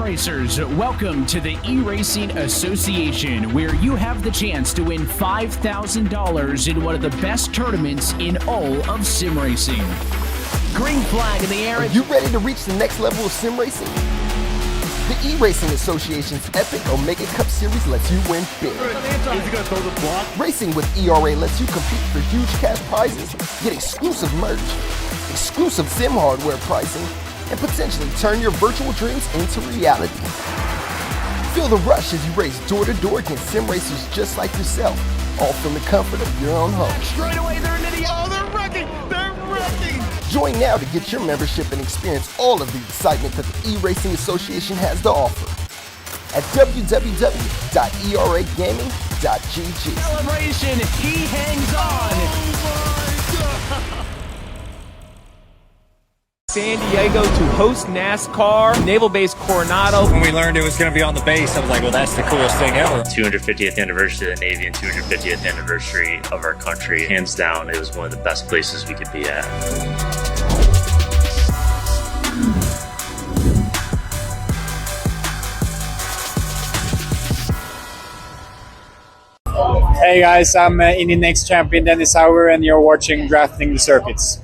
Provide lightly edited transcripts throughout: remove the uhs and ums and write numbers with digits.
racers, welcome to the eRacing Association, where you have the chance to win $5,000 in one of the best tournaments in all of sim racing. Green flag in the air. Are you ready to reach the next level of sim racing? The eRacing Association's epic Omega Cup Series lets you win big. Is he gonna throw the block? Racing with ERA lets you compete for huge cash prizes, get exclusive merch, exclusive sim hardware pricing, and potentially turn your virtual dreams into reality. Feel the rush as you race door to door against sim racers just like yourself, all from the comfort of your own home. Straight away, they're an idiot. Oh, they're wrecking! They're wrecking! Join now to get your membership and experience all of the excitement that the eRacing Association has to offer at www.eragaming.gg. Celebration, he hangs on. San Diego to host NASCAR, Naval Base Coronado. When we learned it was going to be on the base, I was like, well, that's the coolest thing ever. 250th anniversary of the Navy and 250th anniversary of our country. Hands down, it was one of the best places we could be at. Hey guys, I'm Indian Next champion Dennis Hauger, and you're watching Drafting the Circuits.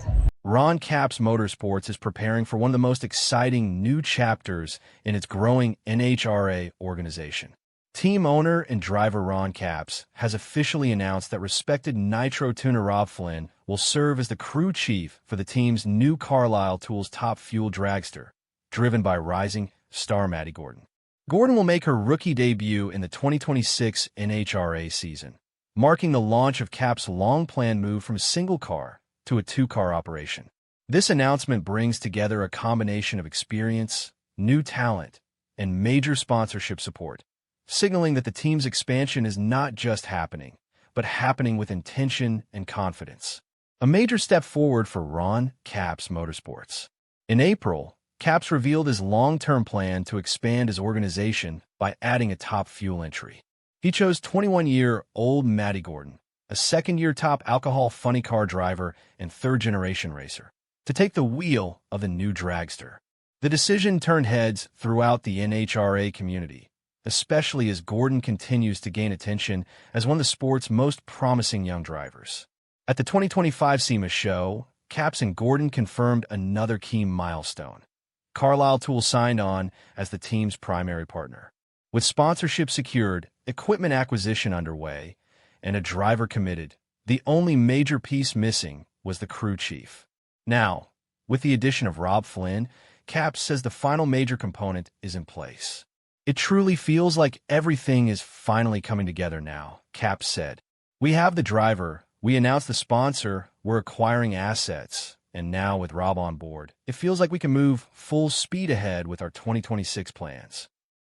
Ron Capps Motorsports is preparing for one of the most exciting new chapters in its growing NHRA organization. Team owner and driver Ron Capps has officially announced that respected Nitro tuner Rob Flynn will serve as the crew chief for the team's new Carlisle Tools Top Fuel dragster, driven by rising star Maddi Gordon. Gordon will make her rookie debut in the 2026 NHRA season, marking the launch of Capps' long-planned move from a single car to a two-car operation. This announcement brings together a combination of experience, new talent, and major sponsorship support, signaling that the team's expansion is not just happening, but happening with intention and confidence. A major step forward for Ron Capps Motorsports. In April, Capps revealed his long-term plan to expand his organization by adding a top fuel entry. He chose 21-year-old Maddi Gordon, a second-year top alcohol funny car driver and third-generation racer, to take the wheel of the new dragster. The decision turned heads throughout the NHRA community, especially as Gordon continues to gain attention as one of the sport's most promising young drivers. At the 2025 SEMA show, Capps and Gordon confirmed another key milestone. Carlisle Tools signed on as the team's primary partner. With sponsorship secured, equipment acquisition underway, and a driver committed, the only major piece missing was the crew chief. Now, with the addition of Rob Flynn, Capps says the final major component is in place. It truly feels like everything is finally coming together now, Capps said. We have the driver, we announced the sponsor, we're acquiring assets, and now with Rob on board, it feels like we can move full speed ahead with our 2026 plans.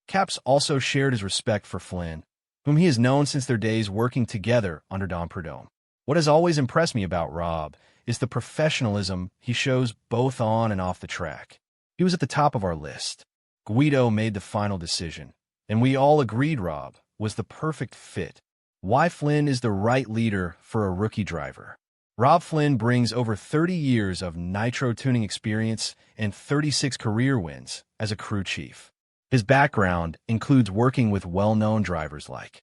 Capps also shared his respect for Flynn, whom he has known since their days working together under Dom Prudhomme. What has always impressed me about Rob is the professionalism he shows both on and off the track. He was at the top of our list. Guido made the final decision, and we all agreed Rob was the perfect fit. Why Flynn is the right leader for a rookie driver. Rob Flynn brings over 30 years of nitro tuning experience and 36 career wins as a crew chief. His background includes working with well-known drivers like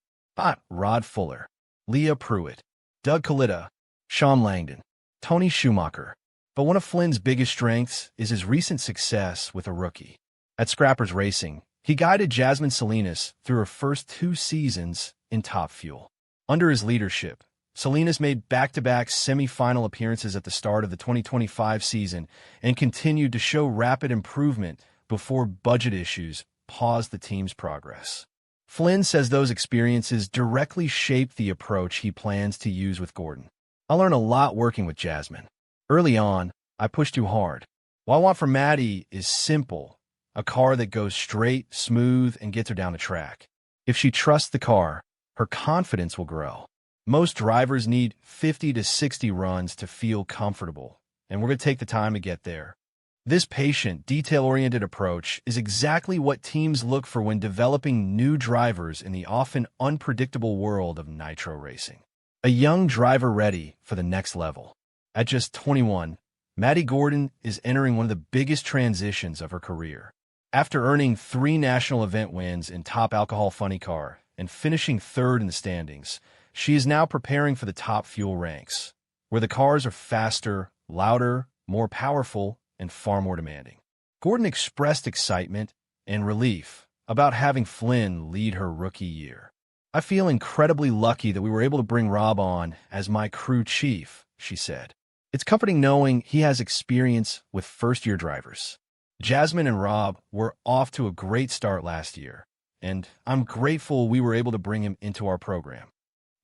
Rod Fuller, Leah Pruitt, Doug Kalita, Sean Langdon, Tony Schumacher. But one of Flynn's biggest strengths is his recent success with a rookie. At Scrappers Racing, he guided Jasmine Salinas through her first 2 seasons in Top Fuel. Under his leadership, Salinas made back-to-back semi-final appearances at the start of the 2025 season and continued to show rapid improvement before budget issues paused the team's progress. Flynn says those experiences directly shaped the approach he plans to use with Gordon. I learned a lot working with Jasmine. Early on, I pushed too hard. What I want from Maddi is simple, a car that goes straight, smooth, and gets her down the track. If she trusts the car, her confidence will grow. Most drivers need 50 to 60 runs to feel comfortable, and we're going to take the time to get there. This patient, detail-oriented approach is exactly what teams look for when developing new drivers in the often unpredictable world of nitro racing. A young driver ready for the next level. At just 21, Maddi Gordon is entering one of the biggest transitions of her career. After earning 3 national event wins in Top Alcohol Funny Car and finishing 3rd in the standings, she is now preparing for the Top Fuel ranks, where the cars are faster, louder, more powerful, and far more demanding. Gordon expressed excitement and relief about having Flynn lead her rookie year. "I feel incredibly lucky that we were able to bring Rob on as my crew chief," she said. "It's comforting knowing he has experience with first-year drivers." Jasmine and Rob were off to a great start last year, and I'm grateful we were able to bring him into our program.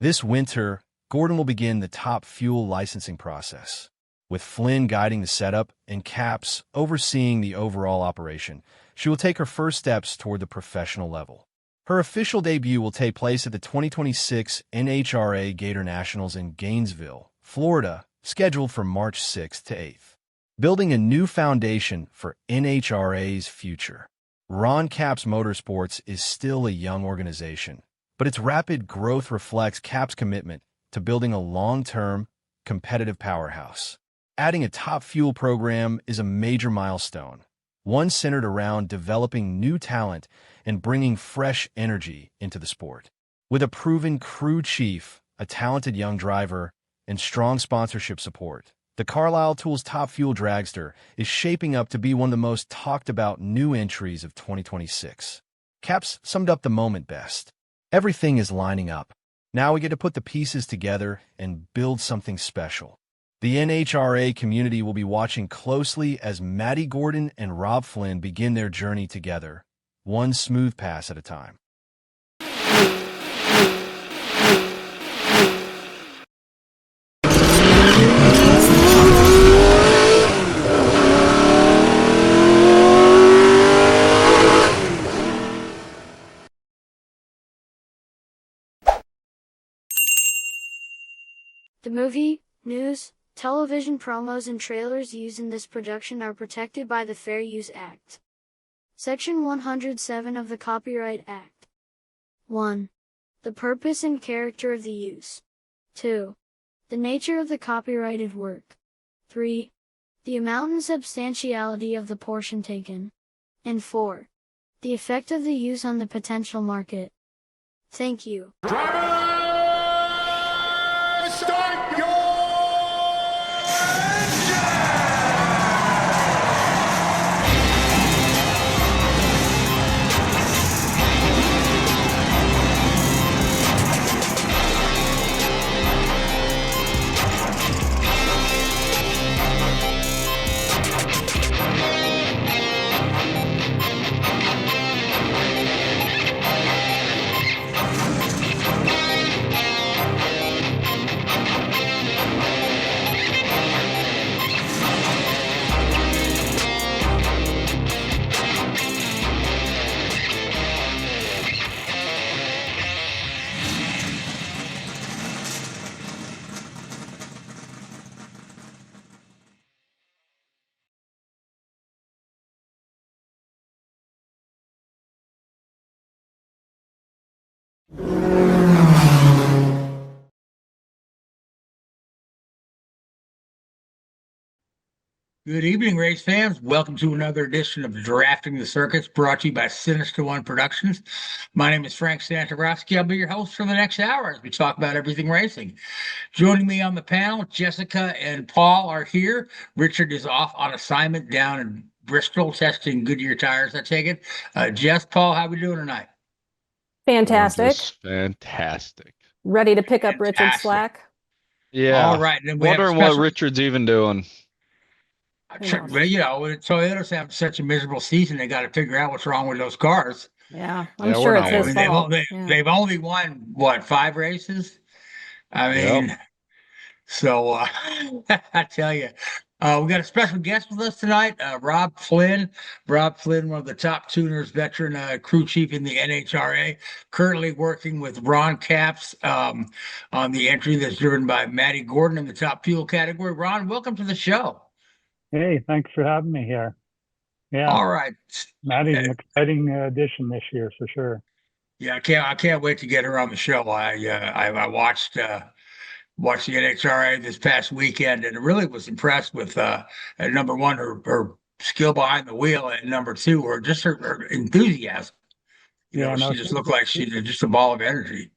This winter, Gordon will begin the Top Fuel licensing process, with Flynn guiding the setup and Caps overseeing the overall operation. She will take her first steps toward the professional level. Her official debut will take place at the 2026 NHRA Gator Nationals in Gainesville, Florida, scheduled for March 6th to 8th. Building a new foundation for NHRA's future. Ron Capps Motorsports is still a young organization, but its rapid growth reflects Capps' commitment to building a long-term, competitive powerhouse. Adding a Top Fuel program is a major milestone, one centered around developing new talent and bringing fresh energy into the sport. With a proven crew chief, a talented young driver, and strong sponsorship support, the Carlisle Tools Top Fuel Dragster is shaping up to be one of the most talked about new entries of 2026. Capps summed up the moment best. "Everything is lining up. Now we get to put the pieces together and build something special." The NHRA community will be watching closely as Maddi Gordon and Rob Flynn begin their journey together, one smooth pass at a time. The movie, news, television promos and trailers used in this production are protected by the Fair Use Act. Section 107 of the Copyright Act. 1. The purpose and character of the use. 2. The nature of the copyrighted work. 3. The amount and substantiality of the portion taken. And 4. The effect of the use on the potential market. Thank you. Start your Good evening, race fans. Welcome to another edition of Drafting the Circuits, brought to you by Sinista1 Productions. My name is Frank Santoroski. I'll be your host for the next hour as we talk about everything racing. Joining me on the panel, Jessica and Paul are here. Richard is off on assignment down in Bristol testing Goodyear tires, I take it. Jess, Paul, how we doing tonight? Fantastic. Fantastic. Ready to pick up Richard's slack? Yeah. All right. And then we wondering what Richard's even doing. Well, you know, Toyota's having such a miserable season, they got to figure out what's wrong with those cars. Yeah, I'm sure it's his fault. They've only won, what, 5 races? I mean, so I tell you, we got a special guest with us tonight, Rob Flynn. Rob Flynn, one of the top tuners, veteran crew chief in the NHRA, currently working with Ron Capps on the entry that's driven by Maddi Gordon in the top fuel category. Ron, welcome to the show. Hey, thanks for having me here. Yeah. All right. Maddi's an exciting addition this year for sure. Yeah, I can't wait to get her on the show. I watched the NHRA this past weekend and really was impressed with number one, her skill behind the wheel at number 2, or just her enthusiasm. She just looked like she's just a ball of energy.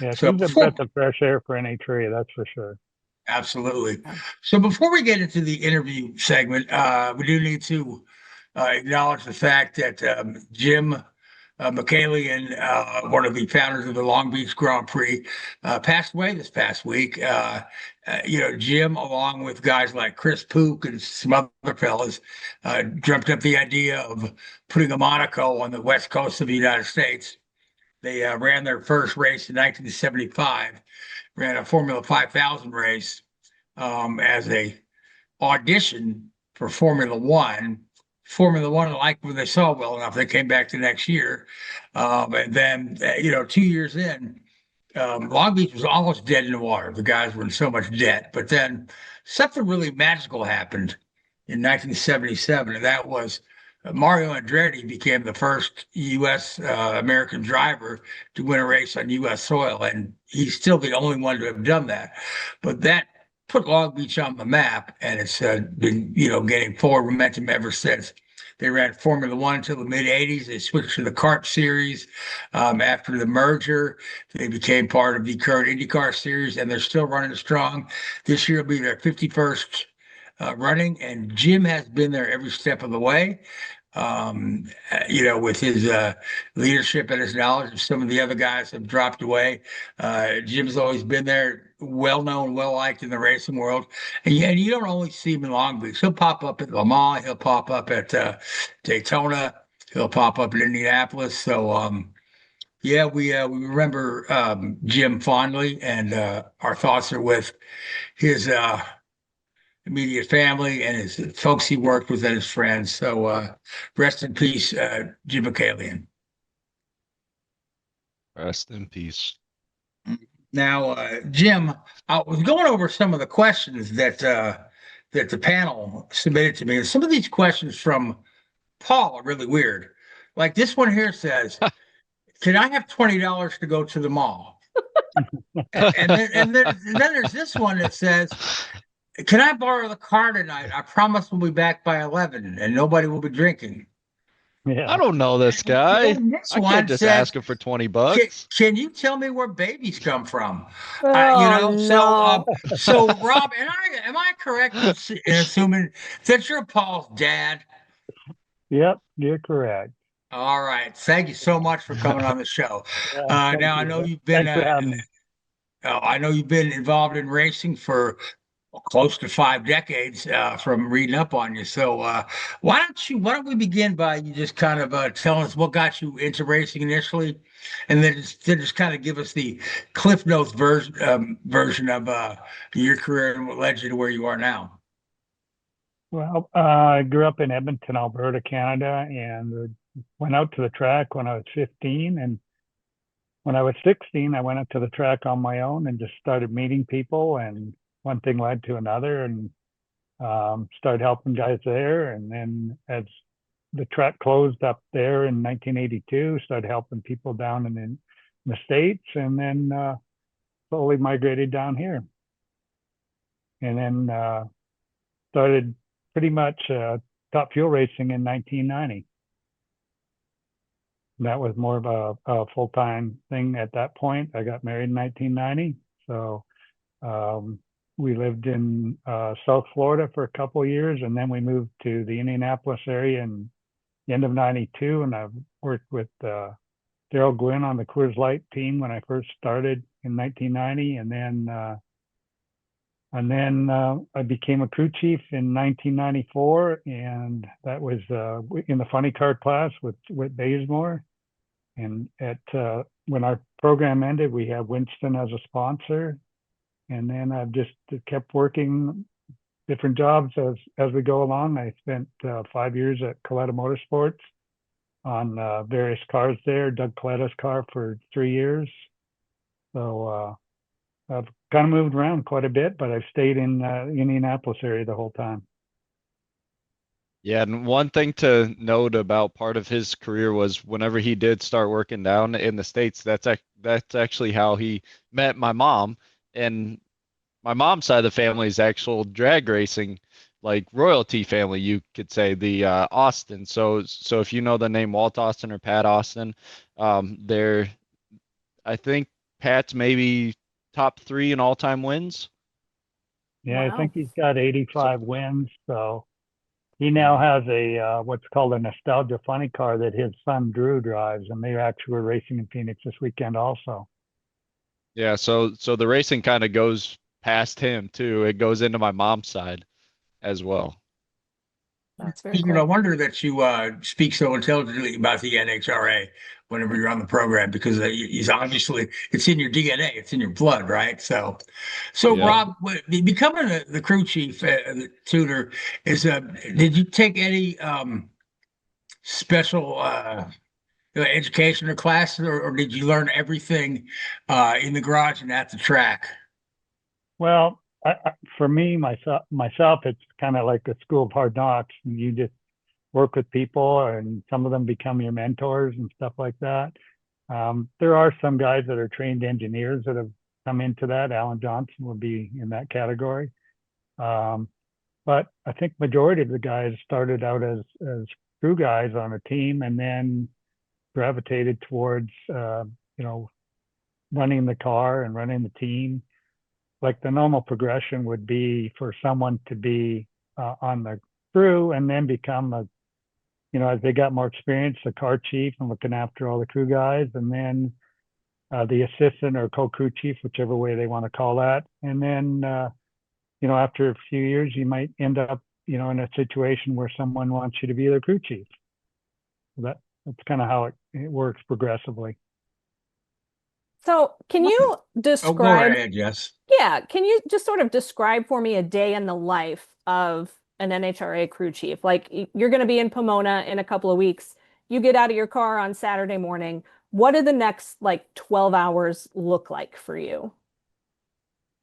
Yeah, So she's a breath of fresh air for NHRA, that's for sure. Absolutely. So before we get into the interview segment, we do need to acknowledge the fact that Jim Michaelian, one of the founders of the Long Beach Grand Prix, passed away this past week. Jim, along with guys like Chris Pook and some other fellas, dreamt up the idea of putting a Monaco on the west coast of the United States. They ran their first race in 1975, ran a Formula 5000 race as a audition for Formula One. Formula One liked what they saw well enough. They came back the next year. And then, 2 years in, Long Beach was almost dead in the water. The guys were in so much debt. But then something really magical happened in 1977, and that was Mario Andretti became the first U.S. American driver to win a race on U.S. soil, and he's still the only one to have done that. But that put Long Beach on the map, and it's been, getting forward momentum ever since. They ran Formula One until the mid '80s. They switched to the kart series after the merger. They became part of the current INDYCAR series, and they're still running strong. This year will be their 51st running, and Jim has been there every step of the way. With his leadership and his knowledge of some of the other guys have dropped away. Jim's always been there, well known, well liked in the racing world. And you don't only see him in Long Beach. He'll pop up at Le Mans. He'll pop up at Daytona. He'll pop up in Indianapolis. So, we remember Jim fondly, and our thoughts are with his immediate family and his folks he worked with and his friends. So rest in peace, Jim Michaelian. Rest in peace. Now, Jim, I was going over some of the questions that the panel submitted to me. And some of these questions from Paul are really weird. Like this one here says, can I have $20 to go to the mall? and then there's this one that says, can I borrow the car tonight? I promise we'll be back by 11 and nobody will be drinking. Yeah. I don't know this guy. I can't just ask him for $20. Can you tell me where babies come from? No. So Rob, am I correct in assuming that you're Paul's dad? Yep, you're correct. All right. Thank you so much for coming on the show. Now I know you've been involved in racing for close to 5 decades from reading up on you. So why don't we begin by you just kind of telling us what got you into racing initially, and then just kind of give us the Cliff Notes version of your career and what led you to where you are now. Well, I grew up in Edmonton, Alberta, Canada, and went out to the track when I was 15. And when I was 16, I went out to the track on my own and just started meeting people, and one thing led to another, and started helping guys there. And then as the track closed up there in 1982, started helping people down in the States, and then slowly migrated down here. And then started pretty much Top Fuel racing in 1990. That was more of a full-time thing at that point. I got married in 1990. So we lived in South Florida for a couple of years, and then we moved to the Indianapolis area in the end of 92. And I've worked with Daryl Gwynn on the Coors Light team when I first started in 1990. And then I became a crew chief in 1994, and that was in the funny car class with Bazemore. And when our program ended, we had Winston as a sponsor. And then I've just kept working different jobs as we go along. I spent 5 years at Coletta Motorsports on various cars there. Doug Coletta's car for 3 years. So I've kind of moved around quite a bit, but I've stayed in the Indianapolis area the whole time. Yeah, and one thing to note about part of his career was whenever he did start working down in the States, that's actually how he met my mom. And my mom's side of the family's actual drag racing like royalty family, you could say, the Austin. So if you know the name Walt Austin or Pat Austin, they're, I think Pat's maybe top 3 in all-time wins. Yeah, Wow. I think he's got 85 wins. So he now has a what's called a nostalgia funny car that his son Drew drives, and they actually were racing in Phoenix this weekend also. Yeah, so the racing kind of goes past him too. It goes into my mom's side as well. That's very No cool. wonder that you speak so intelligently about the NHRA whenever you're on the program, because he's obviously, it's in your DNA, it's in your blood, right? So Yeah. Rob, becoming the crew chief, the tutor, did you take any special education or classes, or did you learn everything in the garage and at the track? Well, for me, myself, it's kind of like a school of hard knocks. And you just work with people, and some of them become your mentors and stuff like that. There are some guys that are trained engineers that have come into that. Alan Johnson would be in that category. But I think majority of the guys started out as crew guys on a team, and then gravitated towards running the car and running the team. Like the normal progression would be for someone to be on the crew and then become as they got more experience, the car chief and looking after all the crew guys, and then the assistant or co-crew chief, whichever way they want to call that. And then, after a few years, you might end up, in a situation where someone wants you to be their crew chief. That's kind of how it works progressively. So can you describe? Go ahead, yes. Yeah, can you just sort of describe for me a day in the life of an NHRA crew chief? Like, you're going to be in Pomona in a couple of weeks. You get out of your car on Saturday morning. What do the next 12 hours look like for you?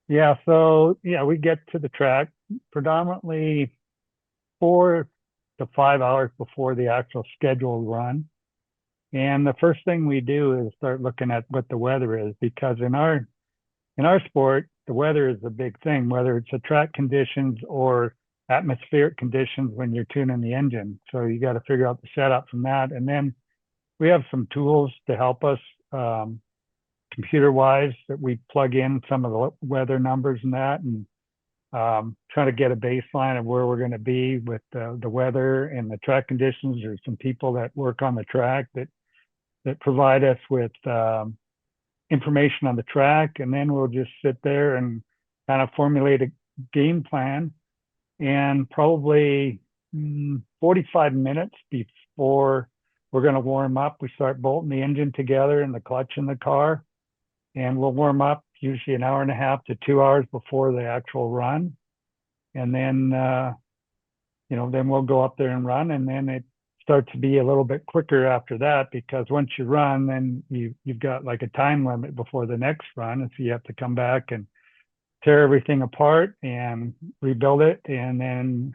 Yeah, so we get to the track predominantly 4 to 5 hours before the actual scheduled run. And the first thing we do is start looking at what the weather is, because in our sport, the weather is a big thing, whether it's the track conditions or atmospheric conditions when you're tuning the engine. So you got to figure out the setup from that. And then we have some tools to help us computer-wise that we plug in some of the weather numbers and that, and try to get a baseline of where we're going to be with the weather and the track conditions. There's some people that work on the track that provide us with information on the track, and then we'll just sit there and kind of formulate a game plan. And probably 45 minutes before we're going to warm up, we start bolting the engine together and the clutch in the car, and we'll warm up usually an hour and a half to 2 hours before the actual run. And then then we'll go up there and run, and then it starts to be a little bit quicker after that, because once you run, then you've got like a time limit before the next run, and so you have to come back and tear everything apart and rebuild it, and then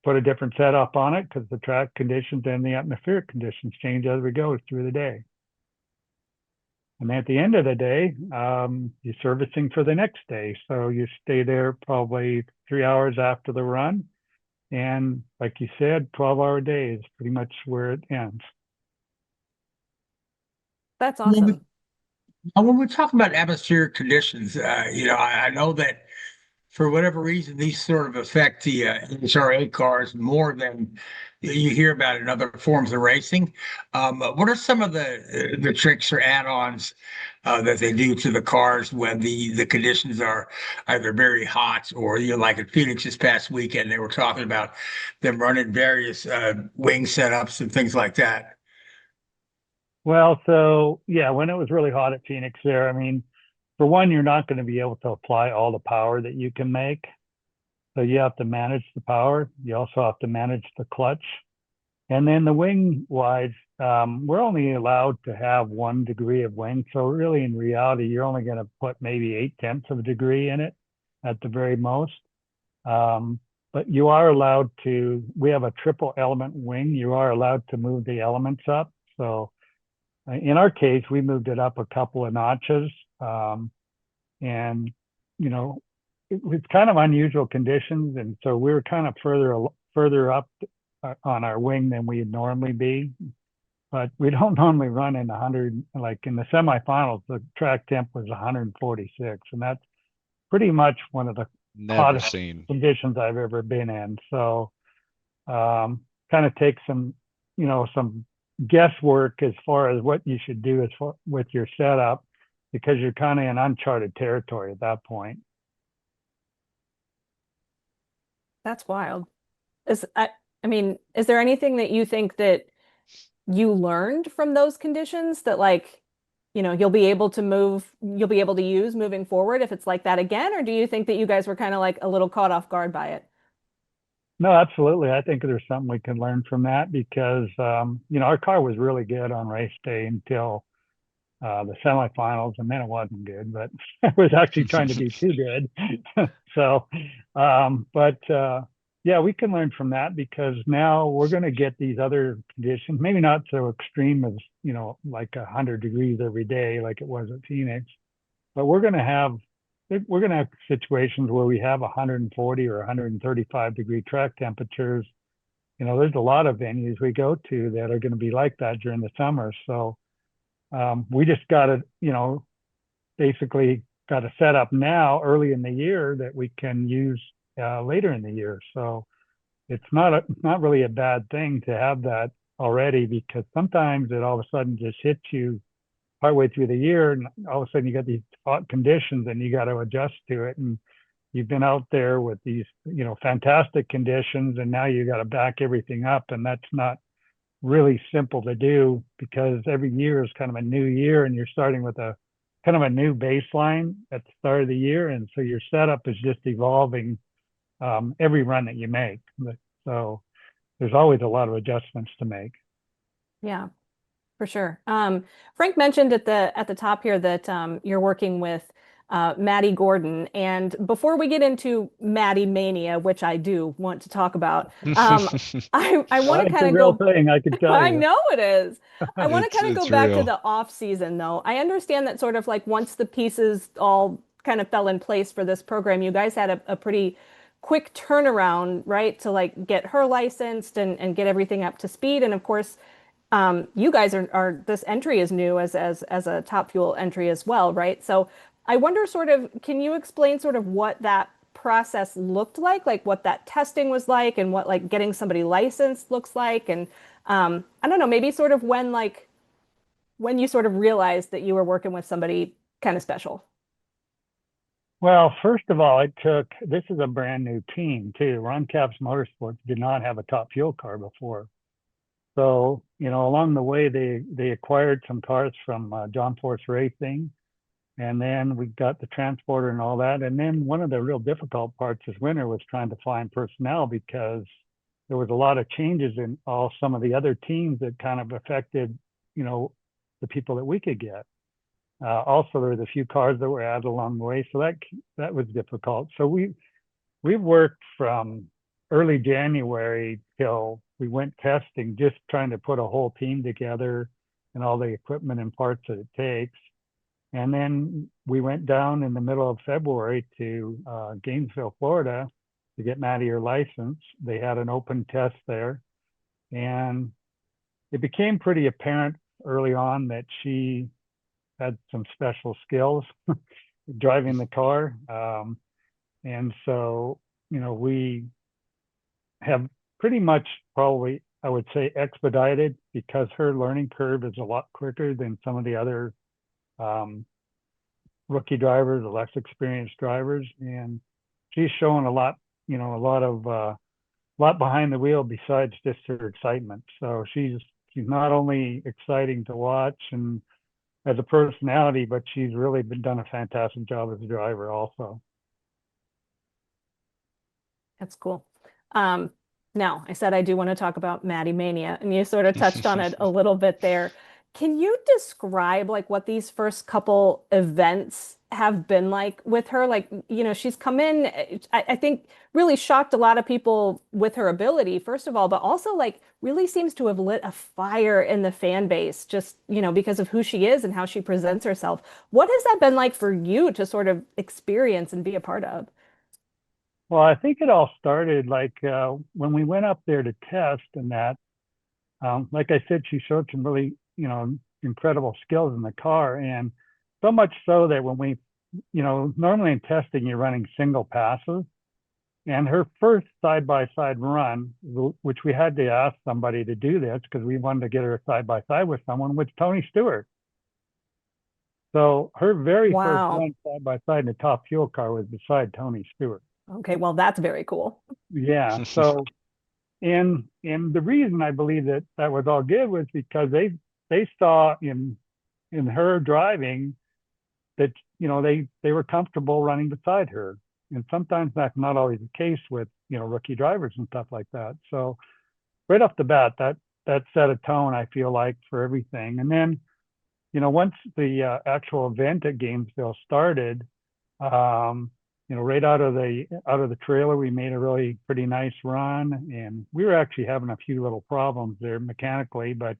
put a different setup on it, because the track conditions and the atmospheric conditions change as we go through the day. And at the end of the day, you're servicing for the next day. So you stay there probably 3 hours after the run. And like you said, 12-hour day is pretty much where it ends. That's awesome. When we talk about atmospheric conditions, I know that for whatever reason, these sort of affect the NHRA cars more than you hear about in other forms of racing. What are some of the tricks or add-ons that they do to the cars when the conditions are either very hot, or like at Phoenix this past weekend, they were talking about them running various wing setups and things like that? Well, so when it was really hot at Phoenix there, I mean, for one, you're not going to be able to apply all the power that you can make. So you have to manage the power. You also have to manage the clutch. And then the wing wise, we're only allowed to have 1 degree of wing. So really, in reality, you're only going to put maybe 0.8 of a degree in it at the very most. But you are allowed to, we have a triple element wing. You are allowed to move the elements up. So in our case, we moved it up a couple of notches. And, it was kind of unusual conditions, and so we were kind of further up on our wing than we'd normally be. But we don't normally run in 100. Like in the semifinals, the track temp was 146, and that's pretty much one of the hottest conditions I've ever been in. So kind of takes some guesswork as far as what you should do with your setup, because you're kind of in uncharted territory at that point. That's wild. Is there anything that you think that you learned from those conditions that you'll be able to use moving forward if it's like that again? Or do you think that you guys were kind of like a little caught off guard by it? No, absolutely. I think there's something we can learn from that, because, our car was really good on race day until the semifinals, and then it wasn't good, but I was actually trying to be too good. So, yeah, we can learn from that, because now we're going to get these other conditions, maybe not so extreme as, like 100 degrees every day, like it was at Phoenix, but we're going to have situations where we have 140 or 135 degree track temperatures. There's a lot of venues we go to that are going to be like that during the summer. So we just got to, basically got to set up now early in the year that we can use later in the year. So it's not really a bad thing to have that already, because sometimes it all of a sudden just hits you partway through the year, and all of a sudden you got these hot conditions and you got to adjust to it. And you've been out there with these, fantastic conditions, and now you got to back everything up. And that's not really simple to do, because every year is kind of a new year, and you're starting with a kind of a new baseline at the start of the year. And so your setup is just evolving every run that you make. So there's always a lot of adjustments to make. Yeah, for sure. Frank mentioned at the top here that you're working with Maddi Gordon. And before we get into Maddi Mania, which I do want to talk about, I want to kind of go. Thing, I can tell you. I know it is. I want to kind of go back to the off season, though. I understand that sort of like once the pieces all kind of fell in place for this program, you guys had a pretty quick turnaround, right, to like get her licensed and get everything up to speed. And of course, you guys are this entry is new as a Top Fuel entry as well, right? So I wonder can you explain sort of what that process looked like what that testing was like, and what like getting somebody licensed looks like? And I don't know, maybe sort of when you sort of realized that you were working with somebody kind of special. Well, first of all, this is a brand new team too. Ron Capps Motorsports did not have a Top Fuel car before. So, along the way, they acquired some cars from John Force Racing, and then we got the transporter and all that. And then one of the real difficult parts this winter was trying to find personnel, because there was a lot of changes in some of the other teams that kind of affected, the people that we could get. Also, there was a few cars that were added along the way, so that was difficult. So we worked from early January till we went testing, just trying to put a whole team together and all the equipment and parts that it takes. And then we went down in the middle of February to Gainesville, Florida, to get Maddi her license. They had an open test there, and it became pretty apparent early on that she had some special skills driving the car. And so, we have pretty much probably, I would say, expedited, because her learning curve is a lot quicker than some of the other rookie drivers, the less experienced drivers. And she's showing a lot behind the wheel besides just her excitement. So she's not only exciting to watch and as a personality, but she's really done a fantastic job as a driver also. That's cool. Now, I said I do want to talk about Maddi Mania, and you sort of touched on it a little bit there. Can you describe like what these first couple events have been like with her? Like, she's come in, I think really shocked a lot of people with her ability, first of all, but also like really seems to have lit a fire in the fan base just, because of who she is and how she presents herself. What has that been like for you to sort of experience and be a part of? Well, I think it all started like when we went up there to test and that. Like I said, she showed some really, incredible skills in the car, and so much so that when we, normally in testing you're running single passes, and her first side by side run, which we had to ask somebody to do this because we wanted to get her side by side with someone, was Tony Stewart. So her very first run side by side in the top fuel car was beside Tony Stewart. Okay, well, that's very cool. Yeah. So, and the reason I believe that that was all good was because they saw in her driving that they were comfortable running beside her, and sometimes that's not always the case with rookie drivers and stuff like that. So right off the bat, that set a tone, I feel like, for everything. And then once the actual event at Gainesville started, right out of the trailer, we made a really pretty nice run, and we were actually having a few little problems there mechanically, but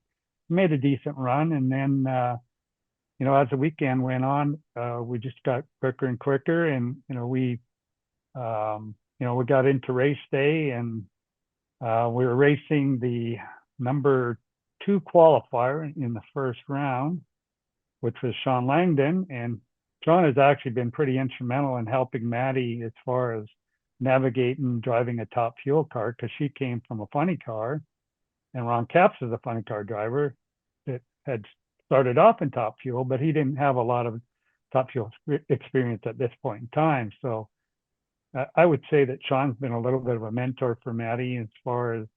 made a decent run. And then as the weekend went on, we just got quicker and quicker, and we got into race day, and we were racing the number 2 qualifier in the first round, which was Sean Langdon. And Sean has actually been pretty instrumental in helping Maddi as far as navigating driving a top fuel car, because she came from a funny car, and Ron Capps is a funny car driver that had started off in top fuel, but he didn't have a lot of top fuel experience at this point in time. So I would say that Sean's been a little bit of a mentor for Maddi as far as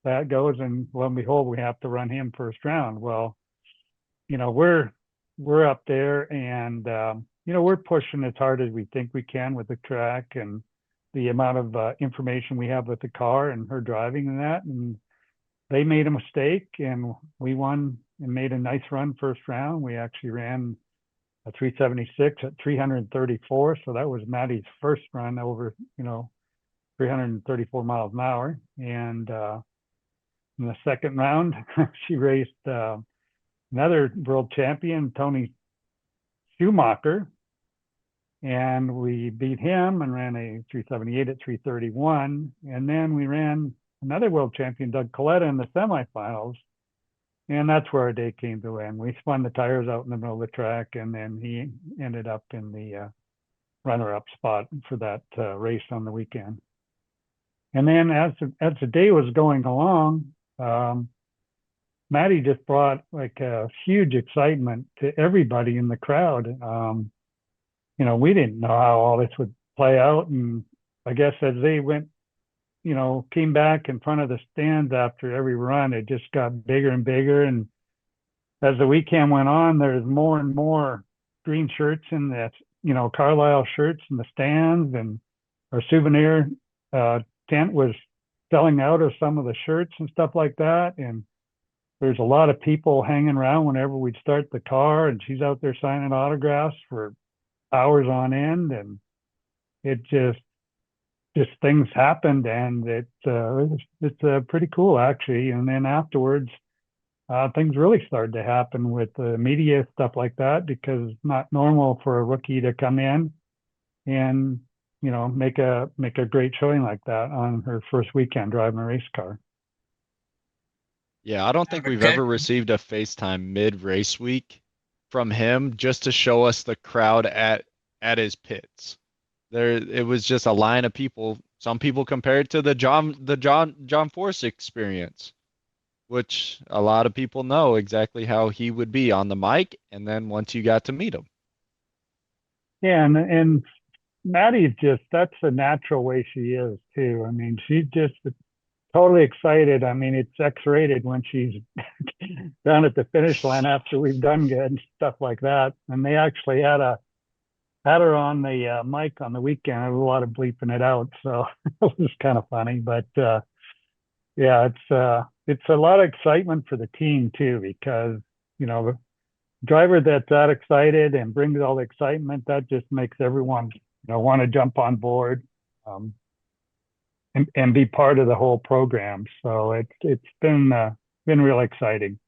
that goes. And lo and behold, we have to run him first round. Well, we're up there, and we're pushing as hard as we think we can with the track and the amount of information we have with the car and her driving and that. And they made a mistake, and we won and made a nice run first round. We actually ran a 376 at 334. So that was Maddi's first run over, 334 miles an hour. And in the second round, she raced another world champion, Tony Schumacher, and we beat him and ran a 378 at 331. And then we ran another world champion, Doug Coletta, in the semifinals. And that's where our day came to end. We spun the tires out in the middle of the track, and then he ended up in the runner-up spot for that race on the weekend. And then as the day was going along, Maddi just brought like a huge excitement to everybody in the crowd. We didn't know how all this would play out, and I guess as they went, came back in front of the stands after every run, it just got bigger and bigger. And as the weekend went on, there's more and more green shirts in the, Carlisle shirts in the stands, and our souvenir tent was selling out of some of the shirts and stuff like that. And there's a lot of people hanging around whenever we'd start the car, and she's out there signing autographs for hours on end. And it just things happened, and it's pretty cool, actually. And then afterwards, things really started to happen with the media, stuff like that, because it's not normal for a rookie to come in and make a great showing like that on her first weekend driving a race car. Yeah, I don't think we've ever received a FaceTime mid-race week from him just to show us the crowd at his pits. It was just a line of people. Some people compared to the John Force experience, which a lot of people know exactly how he would be on the mic, and then once you got to meet him. Yeah, and Maddi's that's a natural way she is too. I mean, she's just totally excited. I mean, it's X-rated when she's down at the finish line after we've done good and stuff like that. And they actually had her on the mic on the weekend. There was a lot of bleeping it out, so it was kind of funny. But yeah, it's a lot of excitement for the team too, because the driver that's that excited and brings all the excitement, that just makes everyone want to jump on board and be part of the whole program. So it's been real exciting.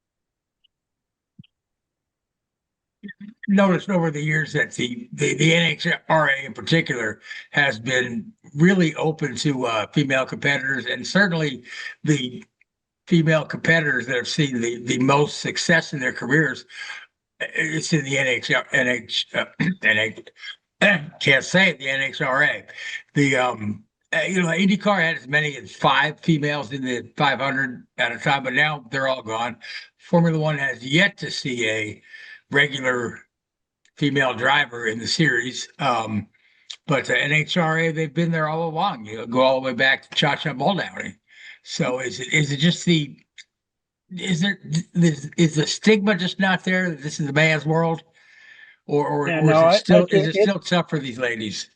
noticed over the years that the NHRA in particular has been really open to female competitors, and certainly the female competitors that have seen the most success in their careers, it's in the can't say it, the NHRA. INDYCAR had as many as 5 females in the 500 at a time, but now they're all gone. Formula One has yet to see a regular female driver in the series. But NHRA, they've been there all along. Go all the way back to Cha-Cha Moldowning. So is it just is the stigma just not there that this is a man's world, or is it still tough for these ladies?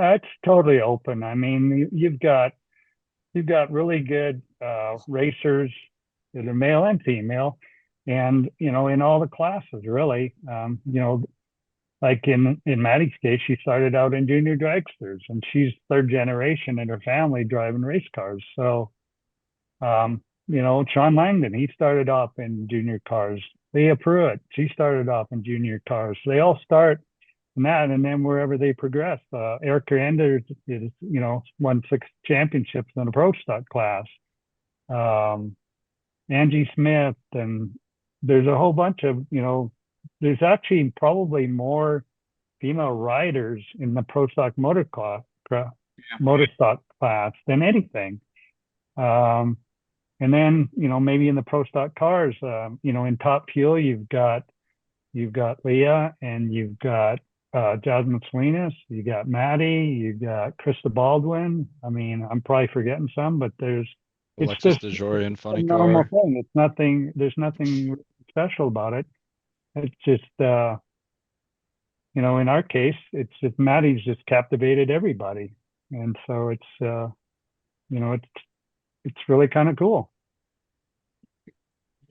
It's totally open. I mean, you've got really good racers that are male and female, and in all the classes, really. Like in Maddi's case, she started out in junior dragsters, and she's 3rd generation in her family driving race cars. So, Sean Langdon, he started off in junior cars. Leah Pruitt, she started off in junior cars. So they all start in that, and then wherever they progress. Erica Enders is, won 6 championships in the pro stock class. Angie Smith, and there's a whole bunch of, there's actually probably more female riders in the pro stock motorstock class than anything. And then, maybe in the pro stock cars, in Top Fuel, you've got Leah, and you've got Jasmine Salinas, you got Maddi, you got Krista Baldwin. I mean, I'm probably forgetting some, but it's Alexis just DeJourian, funny a normal car. thing. It's nothing. There's nothing special about it. It's just, in our case, Maddi's just captivated everybody, and so it's really kind of cool.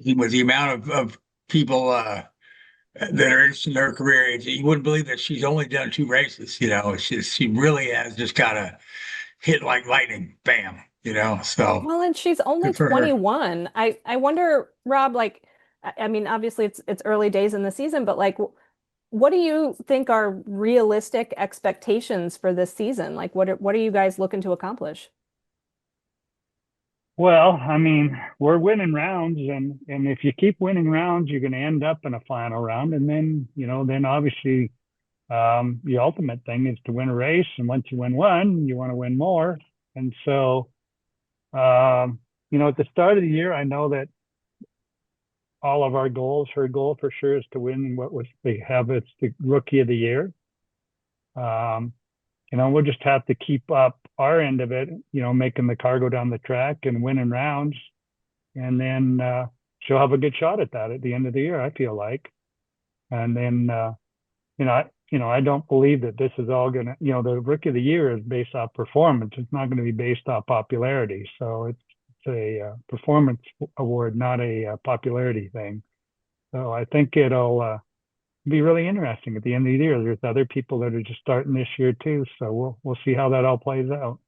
With the amount of people that are interested in her career, you wouldn't believe that she's only done 2 races. It's just, she really has just kind of hit like lightning, bam. So well, and she's only 21. I wonder, Rob, like, I mean, obviously it's early days in the season, but like, what do you think are realistic expectations for this season? Like, what are you guys looking to accomplish? Well, I mean, we're winning rounds, and if you keep winning rounds, you're going to end up in a final round, and then then obviously the ultimate thing is to win a race, and once you win one, you want to win more. And so at the start of the year, I know that all of our goals, her goal for sure is to win it's the Rookie of the Year. We'll just have to keep up our end of it, making the car go down the track and winning rounds. And then she'll have a good shot at that at the end of the year, I feel like. And then, I don't believe that this is all going to, the Rookie of the Year is based off performance. It's not going to be based off popularity. So it's a performance award, not a popularity thing. So I think it'll be really interesting at the end of the year. There's other people that are just starting this year too, so we'll see how that all plays out.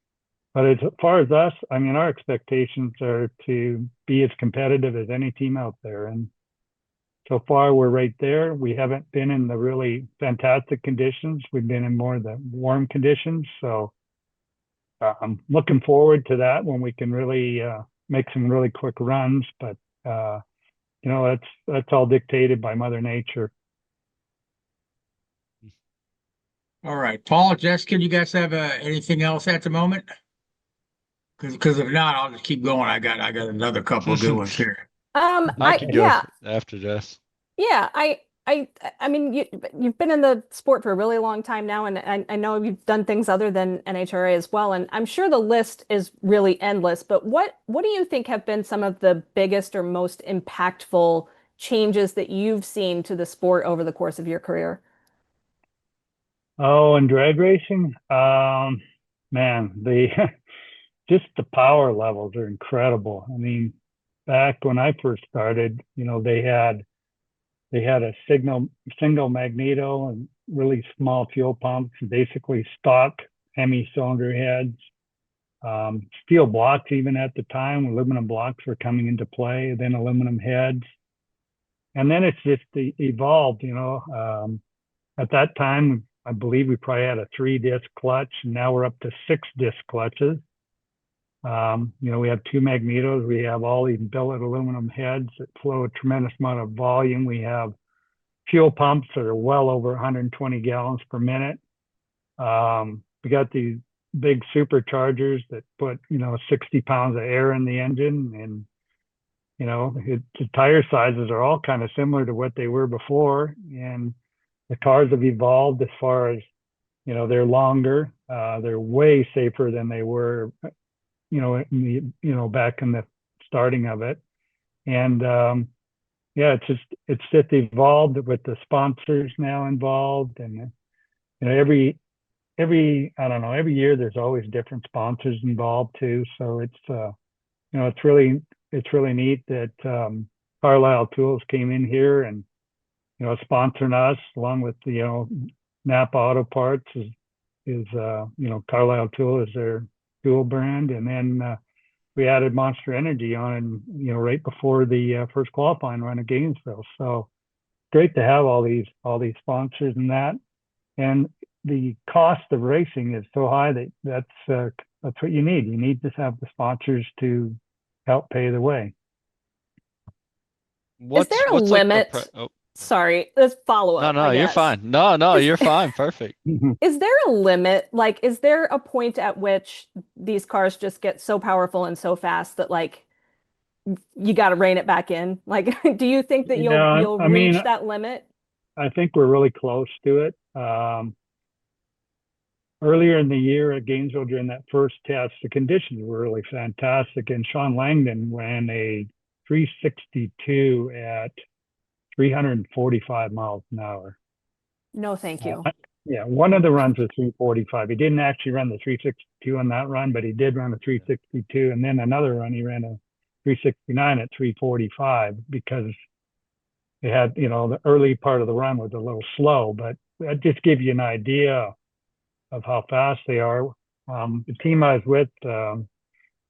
But as far as us, I mean, our expectations are to be as competitive as any team out there, and so far we're right there. We haven't been in the really fantastic conditions. We've been in more of the warm conditions, so I'm looking forward to that when we can really make some really quick runs. But that's all dictated by Mother Nature. All right, Paul, Jessica, do you guys have anything else at the moment? Because if not, I'll just keep going. I got another couple of good ones here. I could go after Jess. Yeah, I mean, you've been in the sport for a really long time now, and I know you've done things other than NHRA as well, and I'm sure the list is really endless. But what do you think have been some of the biggest or most impactful changes that you've seen to the sport over the course of your career? Oh, and drag racing, man, just the power levels are incredible. I mean, back when I first started, they had a single magneto and really small fuel pumps, basically stock Hemi cylinder heads, steel blocks even at the time. Aluminum blocks were coming into play, then aluminum heads, and then it's just evolved. at that time, I believe we probably had a 3-disc clutch, and now we're up to 6-disc clutches. We have 2 magnetos. We have all these billet aluminum heads that flow a tremendous amount of volume. We have fuel pumps that are well over 120 gallons per minute. We got these big superchargers that put 60 pounds of air in the engine, and the tire sizes are all kind of similar to what they were before, and the cars have evolved as far as they're longer, they're way safer than they were back in the starting of it. And it's just evolved with the sponsors now involved, and every year there's always different sponsors involved too. So it's really neat that Carlisle Tools came in here and sponsoring us, along with Napa Auto Parts is Carlisle Tool is their tool brand, and then we added Monster Energy on, right before the first qualifying run at Gainesville. So great to have all these sponsors and that. And the cost of racing is so high that's what you need. You need to have the sponsors to help pay the way. Is there a limit? Sorry, let's follow up. No, you're fine. No, you're fine. Perfect. Is there a limit? Like, is there a point at which these cars just get so powerful and so fast that you got to rein it back in? Like, do you think that you'll reach that limit? I think we're really close to it. Earlier in the year at Gainesville, during that first test, the conditions were really fantastic, and Sean Langdon ran a 362 at 345 miles an hour. No, thank you. One of the runs was 345. He didn't actually run the 362 on that run, but he did run a 362. And then another run, he ran a 369 at 345 because it had, the early part of the run was a little slow, but that just gives you an idea of how fast they are. The team I was with a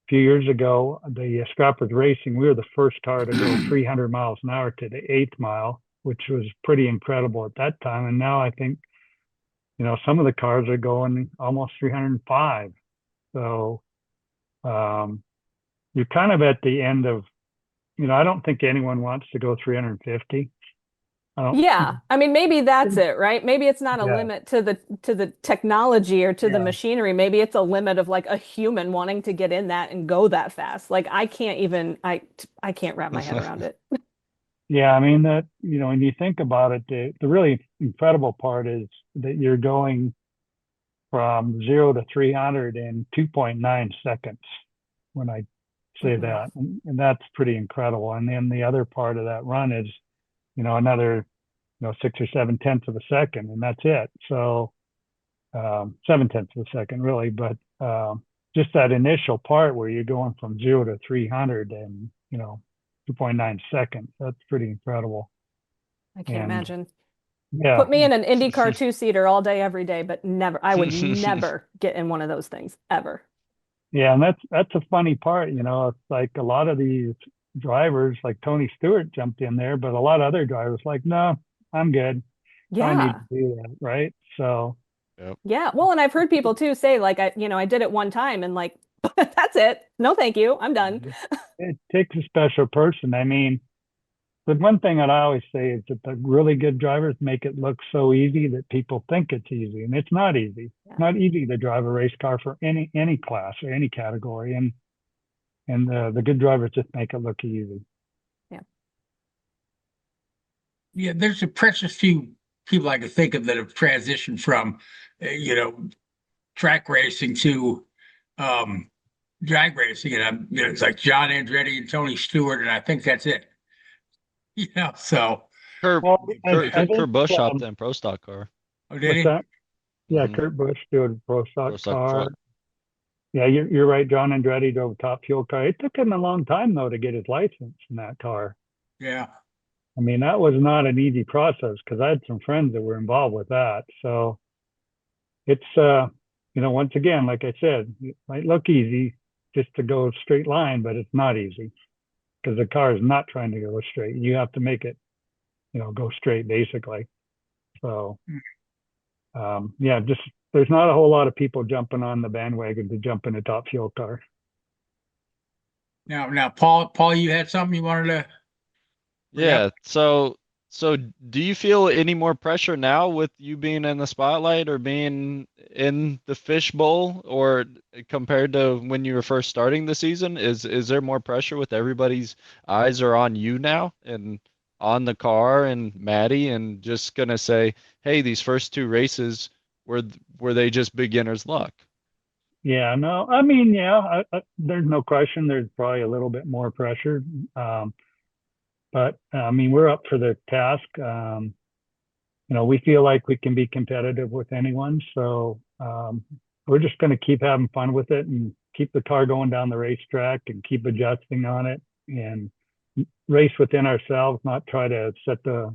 few years ago, the Scrappers Racing, we were the first car to go 300 miles an hour to the 8th mile, which was pretty incredible at that time. And now I think, some of the cars are going almost 305. So you're kind of at the end of, I don't think anyone wants to go 350. I mean, maybe that's it, right? Maybe it's not a limit to the technology or to the machinery. Maybe it's a limit of a human wanting to get in that and go that fast. Like, I can't wrap my head around it. Yeah, I mean that, when you think about it, the really incredible part is that you're going from 0 to 300 in 2.9 seconds when I say that. And that's pretty incredible. And then the other part of that run is, another 6 or 7 tenths of a second, and that's it. So 7 tenths of a second really, but just that initial part where you're going from 0 to 300 in 2.9 seconds, that's pretty incredible. I can't imagine. Yeah, put me in an IndyCar 2-seater all day every day, but I would never get in one of those things ever. Yeah, and that's a funny part. It's like a lot of these drivers, like Tony Stewart jumped in there, but a lot of other drivers no, I'm good. I need to do that, right? So yeah, well, and I've heard people too say I did it one time and that's it, no thank you, I'm done. It takes a special person. I mean, the one thing that I always say is that the really good drivers make it look so easy that people think it's easy, and it's not easy. It's not easy to drive a race car for any class or any category, and the good drivers just make it look easy. Yeah, there's a precious few people I can think of that have transitioned from, track racing to drag racing, and it's like John Andretti and Tony Stewart, and I think that's it. So Kurt Busch hopped in pro stock car. Oh, did he? Yeah, Kurt Busch drove a pro stock car. Truck. Yeah, you're right. John Andretti drove a Top Fuel car. It took him a long time though to get his license in that car. Yeah. I mean, that was not an easy process because I had some friends that were involved with that. So it's, once again, like I said, it might look easy just to go straight line, but it's not easy because the car is not trying to go straight. You have to make it, go straight basically. So yeah, just there's not a whole lot of people jumping on the bandwagon to jump in a top fuel car. Now, Paul, you had something you wanted to bring Yeah. up? So do you feel any more pressure now with you being in the spotlight or being in the fishbowl, or compared to when you were first starting the season? Is there more pressure with everybody's eyes are on you now and on the car and Maddi, and just gonna say, hey, these first two races were they just beginner's luck? Yeah, no, I mean, yeah, there's no question. There's probably a little bit more pressure. But I mean, we're up for the task. We feel like we can be competitive with anyone. So we're just going to keep having fun with it and keep the car going down the racetrack and keep adjusting on it and race within ourselves, not try to set the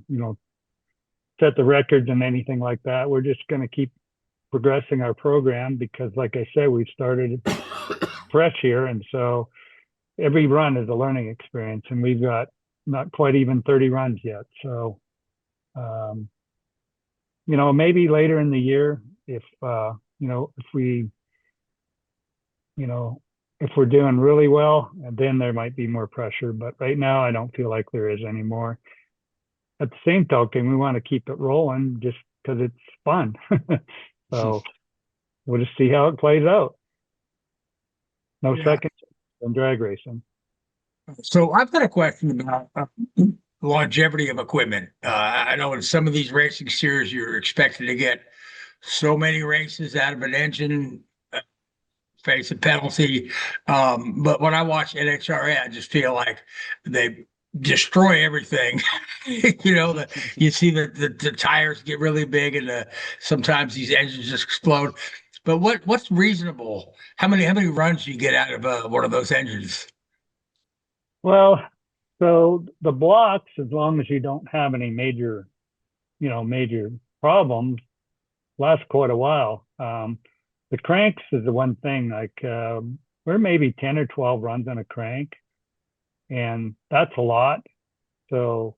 records and anything like that. We're just going to keep progressing our program because, like I said, we've started fresh here. And so every run is a learning experience, and we've got not quite even 30 runs yet. So, maybe later in the year, if we're doing really well, then there might be more pressure. But right now, I don't feel like there is anymore. At the same token, we want to keep it rolling just because it's fun. So we'll just see how it plays out. No second in drag racing. So I've got a question about longevity of equipment. I know in some of these racing series, you're expected to get so many races out of an engine, face a penalty. But when I watch NHRA, I just feel like they destroy everything. You see the tires get really big, and sometimes these engines just explode. But what's reasonable? How many runs do you get out of one of those engines? Well, so the blocks, as long as you don't have any major problems, last quite a while. The cranks is the one thing, like we're maybe 10 or 12 runs on a crank, and that's a lot. So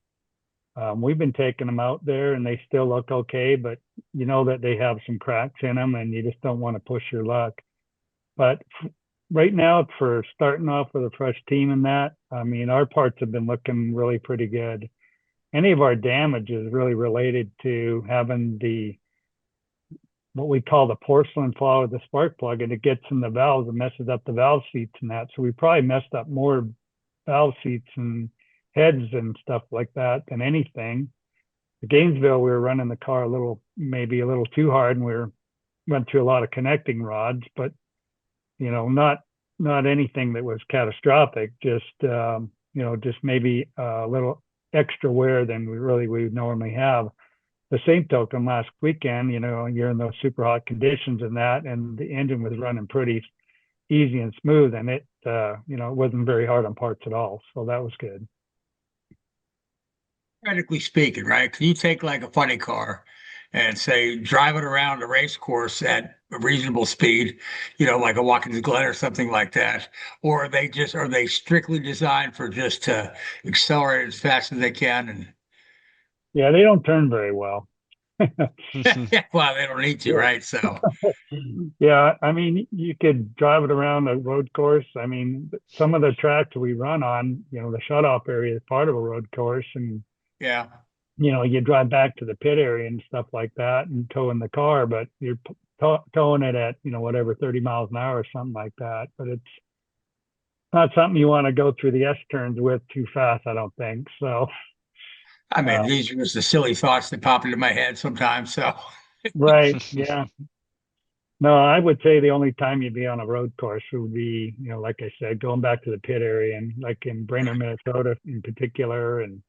we've been taking them out there and they still look okay, but you know that they have some cracks in them and you just don't want to push your luck. But right now, for starting off with a fresh team and that, I mean, our parts have been looking really pretty good. Any of our damage is really related to having what we call the porcelain flaw with the spark plug, and it gets in the valves and messes up the valve seats and that. So we probably messed up more valve seats and heads and stuff like that than anything. At Gainesville, we were running the car maybe a little too hard, and went through a lot of connecting rods, but not anything that was catastrophic. Just just maybe a little extra wear than we would normally have. The same token, last weekend, you're in those super hot conditions and that, and the engine was running pretty easy and smooth, and it wasn't very hard on parts at all. So that was good. Practically speaking, right? Can you take like a funny car and say drive it around a race course at a reasonable speed, like a Watkins Glen or something like that? Or are they strictly designed for just to accelerate as fast as they can? And yeah, they don't turn very well. well, they don't need to, right? So yeah, I mean, you could drive it around a road course. I mean, some of the tracks we run on, the shutoff area is part of a road course, and yeah, you drive back to the pit area and stuff like that and tow in the car, but you're towing it at, whatever, 30 miles an hour or something like that. But it's not something you want to go through the S turns with too fast, I don't think. So, I mean, these are just the silly thoughts that pop into my head sometimes. So, right. Yeah. No, I would say the only time you'd be on a road course would be, like I said, going back to the pit area, and like in Brainerd, Minnesota in particular, and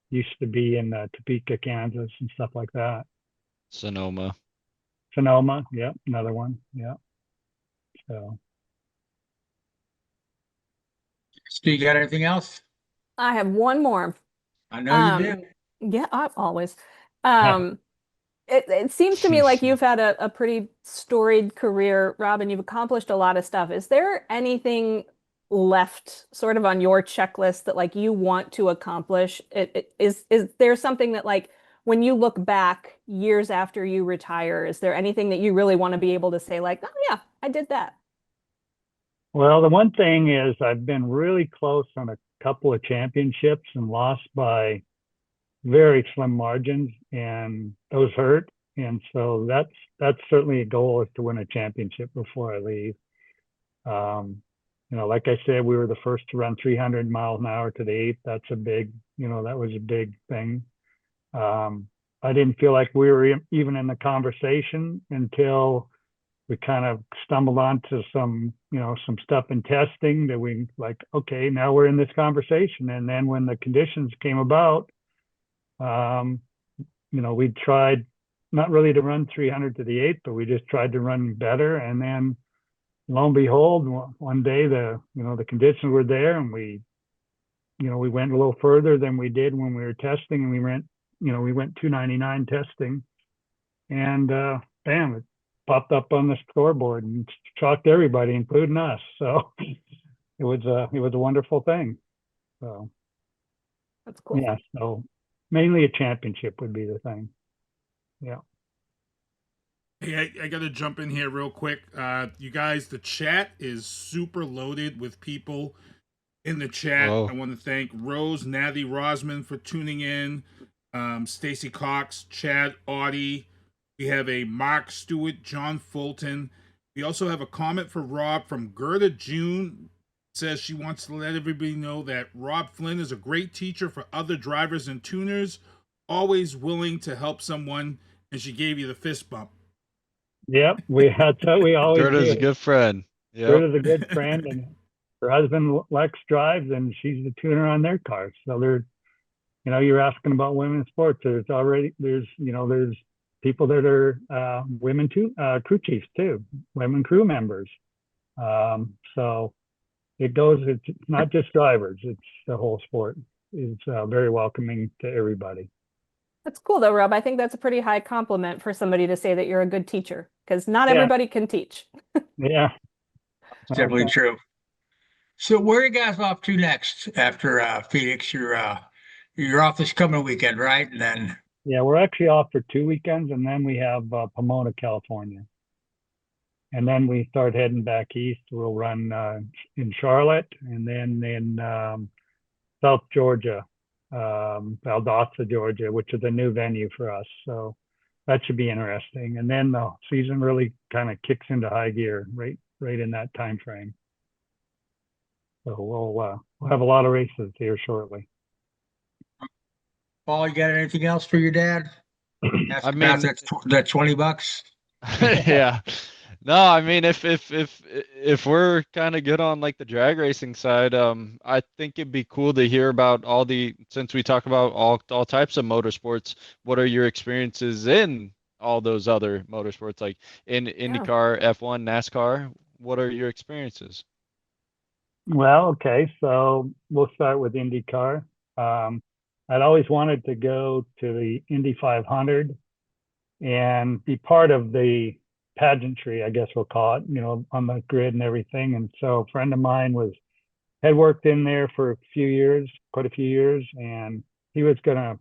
used to be in Topeka, Kansas and stuff like that. Sonoma, yeah, another one, yeah. So, do you got anything else? I have one more. I know you do. Yeah, I always. It seems to me like you've had a pretty storied career, Rob, and you've accomplished a lot of stuff. Is there anything left sort of on your checklist that like you want to accomplish? Is there something that like when you look back years after you retire, is there anything that you really want to be able to say like, oh yeah, I did that? Well, the one thing is I've been really close on a couple of championships and lost by very slim margins, and those hurt. And so that's certainly a goal, is to win a championship before I leave. Like I said, we were the first to run 300 miles an hour to the 8th. That's a big, that was a big thing. I didn't feel like we were even in the conversation until we kind of stumbled onto some stuff in testing that we like, okay, now we're in this conversation. And then when the conditions came about, we tried not really to run 300 to the 8th, but we just tried to run better. And then lo and behold, one day the conditions were there, and we went a little further than we did when we were testing, and we went 299 testing, and bam, it popped up on the scoreboard and shocked everybody, including us. So it was a wonderful thing. So that's cool. Yeah. So mainly a championship would be the thing. Yeah. Hey, I got to jump in here real quick. You guys, the chat is super loaded with people in the chat. Oh. I want to thank Rose, Nathy Rosman for tuning in, Stacy Cox, Chad Audie. We have a Mark Stewart, John Fulton. We also have a comment for Rob from Gerda June. Says she wants to let everybody know that Rob Flynn is a great teacher for other drivers and tuners, always willing to help someone, and she gave you the fist bump. Yep, that's what we always do. Gerda's a good friend. Yep. Gerda's a good friend, and her husband Lex drives, and she's the tuner on their cars. So they're, you're asking about women's sports. There's people that are women too, crew chiefs too, women crew members. So it's not just drivers, it's the whole sport. It's very welcoming to everybody. That's cool though, Rob. I think that's a pretty high compliment for somebody to say that you're a good teacher, because not everybody can teach. Yeah. It's definitely true. So where are you guys off to next after Phoenix? You're off this coming weekend, right? And then yeah, we're actually off for 2 weekends, and then we have Pomona, California. And then we start heading back east. We'll run in Charlotte, and then in South Georgia, Valdosta, Georgia, which is a new venue for us. So that should be interesting. And then the season really kind of kicks into high gear right in that time frame. So we'll have a lot of races here shortly. Paul, you got anything else for your dad? I mean, that $20. Yeah. No, I mean, if we're kind of good on like the drag racing side, I think it'd be cool to hear about since we talk about all types of motorsports, what are your experiences in all those other motorsports, like in INDYCAR, F1, NASCAR? What are your experiences? Well, okay, so we'll start with INDYCAR. I'd always wanted to go to the Indy 500 and be part of the pageantry, I guess we'll call it, on the grid and everything. And so a friend of mine had worked in there for quite a few years, and he was going to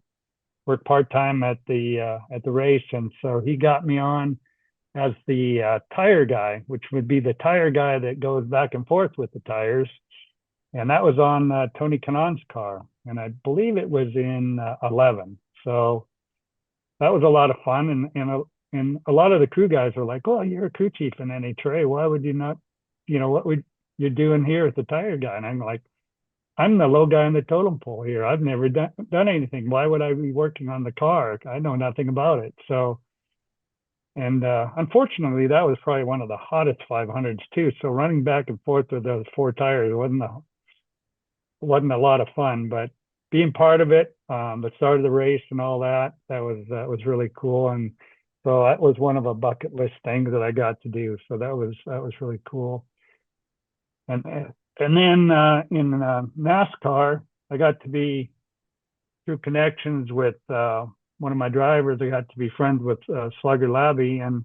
work part-time at the race. And so he got me on as the tire guy, which would be the tire guy that goes back and forth with the tires. And that was on Tony Kanaan's car. And I believe it was in 11. So that was a lot of fun. And a lot of the crew guys were like, "Oh, you're a crew chief in NHRA. Why would you not, what would you doing here as the tire guy?" And I'm like, "I'm the low guy on the totem pole here. I've never done anything. Why would I be working on the car? I know nothing about it." So, and unfortunately, that was probably one of the hottest 500s too. So running back and forth with those four tires wasn't a lot of fun, but being part of it, the start of the race and all that was really cool. And so that was one of a bucket list things that I got to do. So that was really cool. And then in NASCAR, I got to be, through connections with one of my drivers, I got to be friends with Slugger Labby, and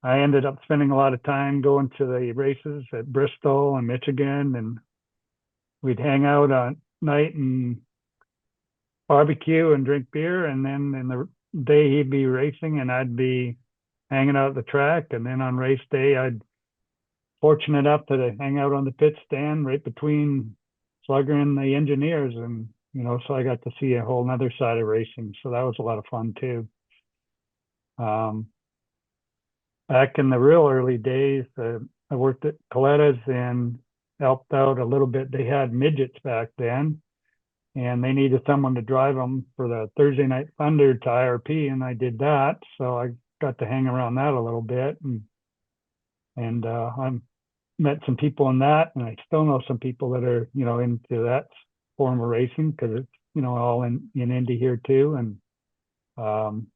I ended up spending a lot of time going to the races at Bristol and Michigan, and we'd hang out at night and barbecue and drink beer, and then in the day he'd be racing and I'd be hanging out at the track, and then on race day I'd fortunate enough to hang out on the pit stand right between Slugger and the engineers, and so I got to see a whole nother side of racing, so that was a lot of fun too. Back in the real early days, I worked at Coletta's and helped out a little bit. They had midgets back then, and they needed someone to drive them for the Thursday Night Thunder to IRP, and I did that. So I got to hang around that a little bit, and I met some people in that, and I still know some people that are into that form of racing, because it's all in Indy here too. And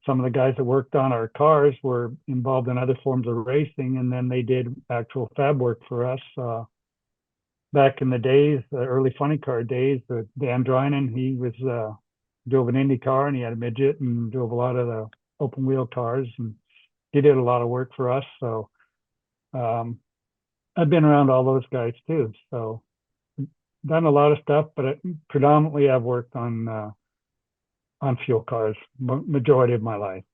some of the guys that worked on our cars were involved in other forms of racing, and then they did actual fab work for us. Back in the days, the early funny car days, Dan Drynan, he was drove an INDYCAR, and he had a midget and drove a lot of the open wheel cars, and he did a lot of work for us. So I've been around all those guys too. So done a lot of stuff, but predominantly I've worked on fuel cars majority of my life.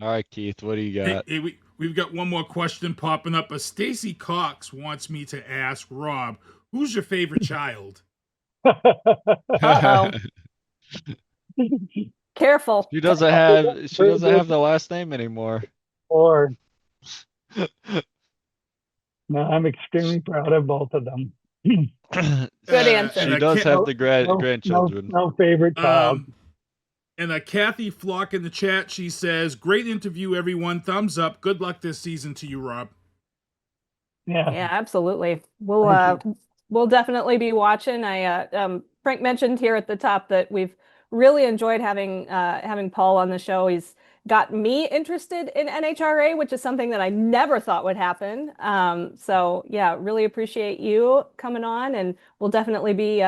All right, Keith, what do you got? Hey, we've got one more question popping up. Stacy Cox wants me to ask Rob, who's your favorite child? Uh-oh. Careful. She doesn't have the last name anymore. Or no, I'm extremely proud of both of them. Good answer. She does have the grandchildren. No favorite child. And Kathy Flock in the chat, she says, "Great interview, everyone. Thumbs up. Good luck this season to you, Rob." Yeah, absolutely. We'll definitely be watching. Frank mentioned here at the top that we've really enjoyed having Paul on the show. He's got me interested in NHRA, which is something that I never thought would happen. So yeah, really appreciate you coming on, and we'll definitely be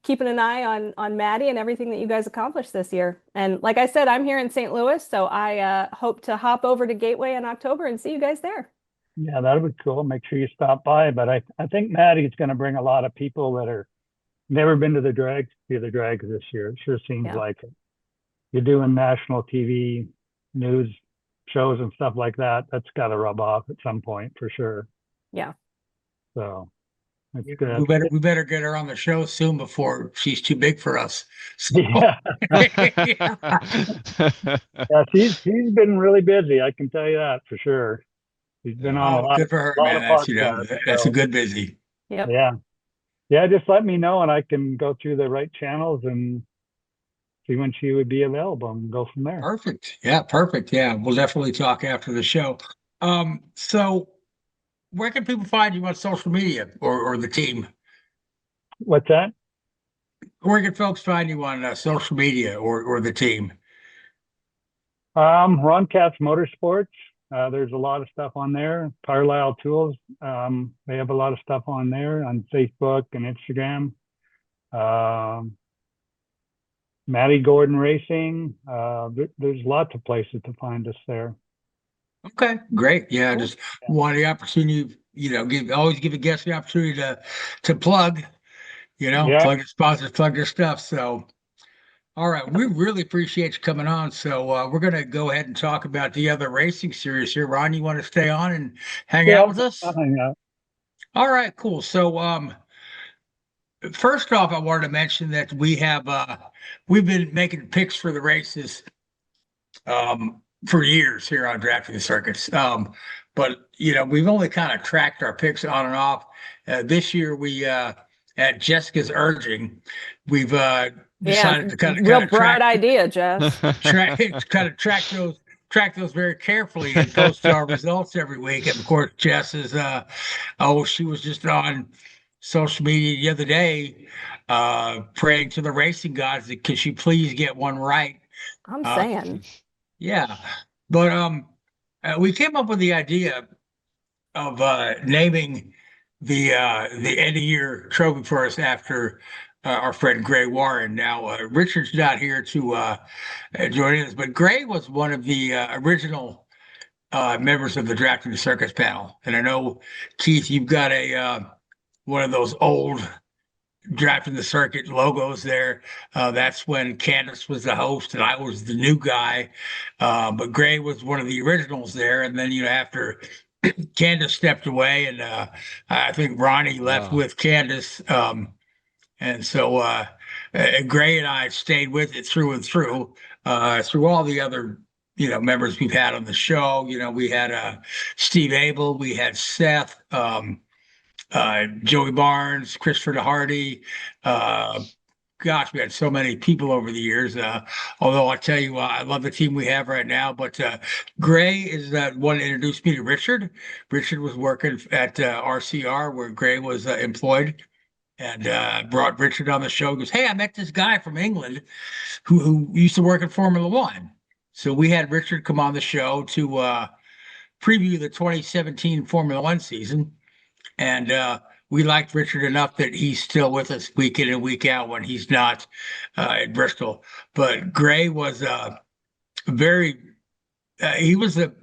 keeping an eye on Maddi and everything that you guys accomplished this year. And like I said, I'm here in St. Louis, so I hope to hop over to Gateway in October and see you guys there. Yeah, that would be cool. Make sure you stop by. But I think Maddi's going to bring a lot of people that are never been to the drags to the drags this year. It sure seems like it. You're doing national TV news shows and stuff like that. That's got to rub off at some point for sure. Yeah. So that's We good. better get her on the show soon before she's too big for us. So. Yeah. Yeah, she's been really busy. I can tell you that for sure. She's been on a lot. Good for her, man. That's a good busy. Yep. Yeah. Just let me know, and I can go through the right channels and see when she would be available and go from there. Perfect. Yeah, perfect. Yeah, we'll definitely talk after the show. So where can people find you on social media or the team? What's that? Where can folks find you on social media or the team? Ron Katz Motorsports. There's a lot of stuff on there. Carlisle Tools. They have a lot of stuff on there on Facebook and Instagram. Matty Gordon Racing. There's lots of places to find us there. Okay, great. Yeah, just want the opportunity, always give a guest the opportunity to plug, plug your sponsors, plug your stuff. So, all right, we really appreciate you coming on. So we're going to go ahead and talk about the other racing series here. Ron, you want to stay on and hang out with us? I'll hang out. All right, cool. So first off, I wanted to mention that we've been making picks for the races for years here on Drafting the Circuits. But we've only kind of tracked our picks on and off. This year we at Jessica's urging, we've decided to kind of real bright idea, Jess. track those very carefully and post our results every week. And of course, Jess is she was just on social media the other day praying to the racing gods that could she please get one right. I'm saying. Yeah. But we came up with the idea of naming the end of year trophy for us after our friend Gray Warren. Now Richard's not here to join us, but Gray was one of the original members of the Drafting the Circuits panel. And I know, Keith, you've got one of those old Drafting the Circuit logos there. That's when Candace was the host and I was the new guy. But Gray was one of the originals there. And then, after Candace stepped away and I think Ronnie left with Candace. And so Gray and I stayed with it through and through all the other members we've had on the show. We had Steve Abel, we had Seth, Joey Barnes, Christopher DeHardy. Gosh, we had so many people over the years. Although I tell you, I love the team we have right now. But Gray is that one that introduced me to Richard. Richard was working at RCR where Gray was employed, and brought Richard on the show. He goes, "Hey, I met this guy from England who used to work in Formula One." So we had Richard come on the show to preview the 2017 Formula One season. And we liked Richard enough that he's still with us week in and week out when he's not at Bristol. But Gray was he was the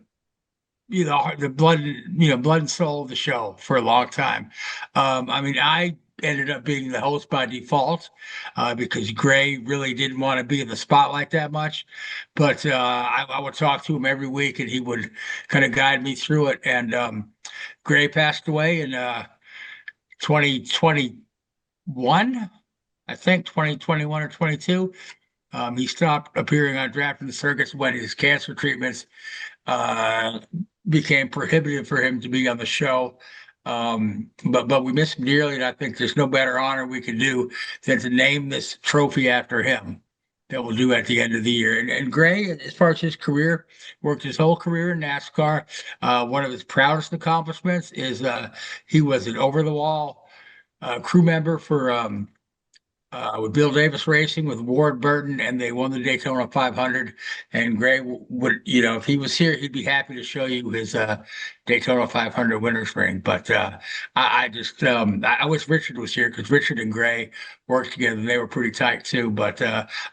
blood and soul of the show for a long time. I ended up being the host by default because Gray really didn't want to be in the spotlight that much. But I would talk to him every week and he would kind of guide me through it. And Gray passed away in 2021, I think 2021 or 22. He stopped appearing on Drafting the Circuits when his cancer treatments became prohibitive for him to be on the show. But we miss him dearly, and I think there's no better honor we could do than to name this trophy after him. That we'll do at the end of the year. And Gray, as far as his career, worked his whole career in NASCAR. One of his proudest accomplishments is he was an over-the-wall crew member for with Bill Davis Racing with Ward Burton, and they won the Daytona 500. And Gray would, if he was here, he'd be happy to show you his Daytona 500 winner's ring. But I wish Richard was here because Richard and Gray worked together. And they were pretty tight too. But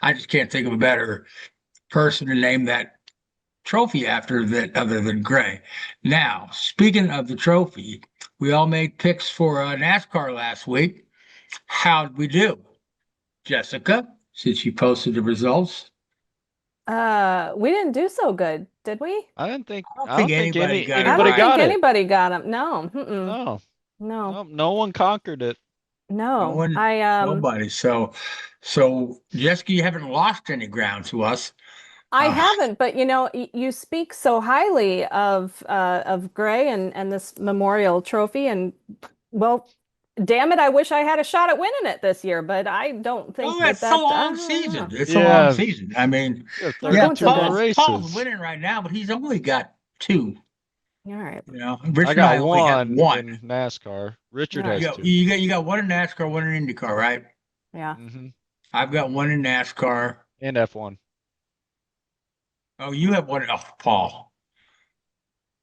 I just can't think of a better person to name that trophy after that other than Gray. Now, speaking of the trophy, we all made picks for NASCAR last week. How'd we do? Jessica, since you posted the results. We didn't do so good, did we? I don't think anybody got it. I don't got think it. anybody got them. No. Mm-mm. No, no one conquered it. No, nobody. So Jessica, you haven't lost any ground to us. I haven't, but you speak so highly of Gray and this memorial trophy, and well, damn it, I wish I had a shot at winning it this year, but I don't think it's a long season. It's a long season. I mean, Paul's winning right now, but he's only got 2. All right. Rich I got one in NASCAR. Richard has 2. You got 1 in NASCAR, 1 in INDYCAR, right? Yeah. Mm-hmm. I've got 1 in NASCAR and F1. Oh, you have 1. Oh, Paul.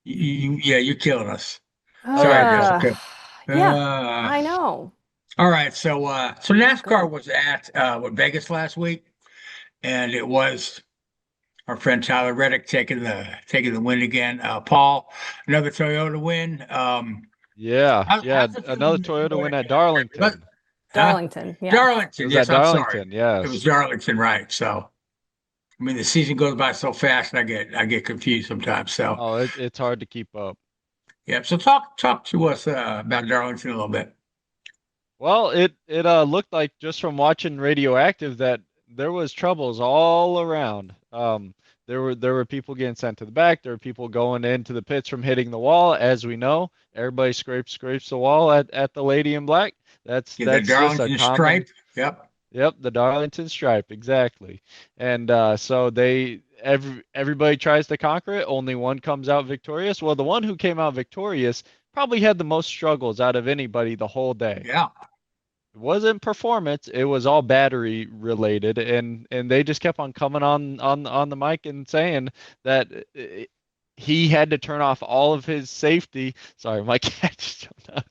You're killing us. Sorry, Jessica. Yeah, I know. All right, so NASCAR was at Vegas last week, and it was our friend Tyler Reddick taking the win again. Paul, another Toyota win. Another Toyota win at Darlington. Darlington, yeah. Darlington, yes, I'm sorry. Yes. It was Darlington, right? So, I mean, the season goes by so fast, and I get confused sometimes. So, it's hard to keep up. Yeah. So talk to us about Darlington a little bit. Well, it looked like just from watching Radioactive that there was troubles all around. There were people getting sent to the back. There were people going into the pits from hitting the wall. As we know, everybody scrapes the wall at the Lady in Black. That's the Darlington stripe. Yep, the Darlington stripe, exactly. And so everybody tries to conquer it. Only one comes out victorious. Well, the one who came out victorious probably had the most struggles out of anybody the whole day. Yeah. It wasn't performance. It was all battery related. And they just kept on coming on the mic and saying that he had to turn off all of his safety. Sorry, my cat just jumped out.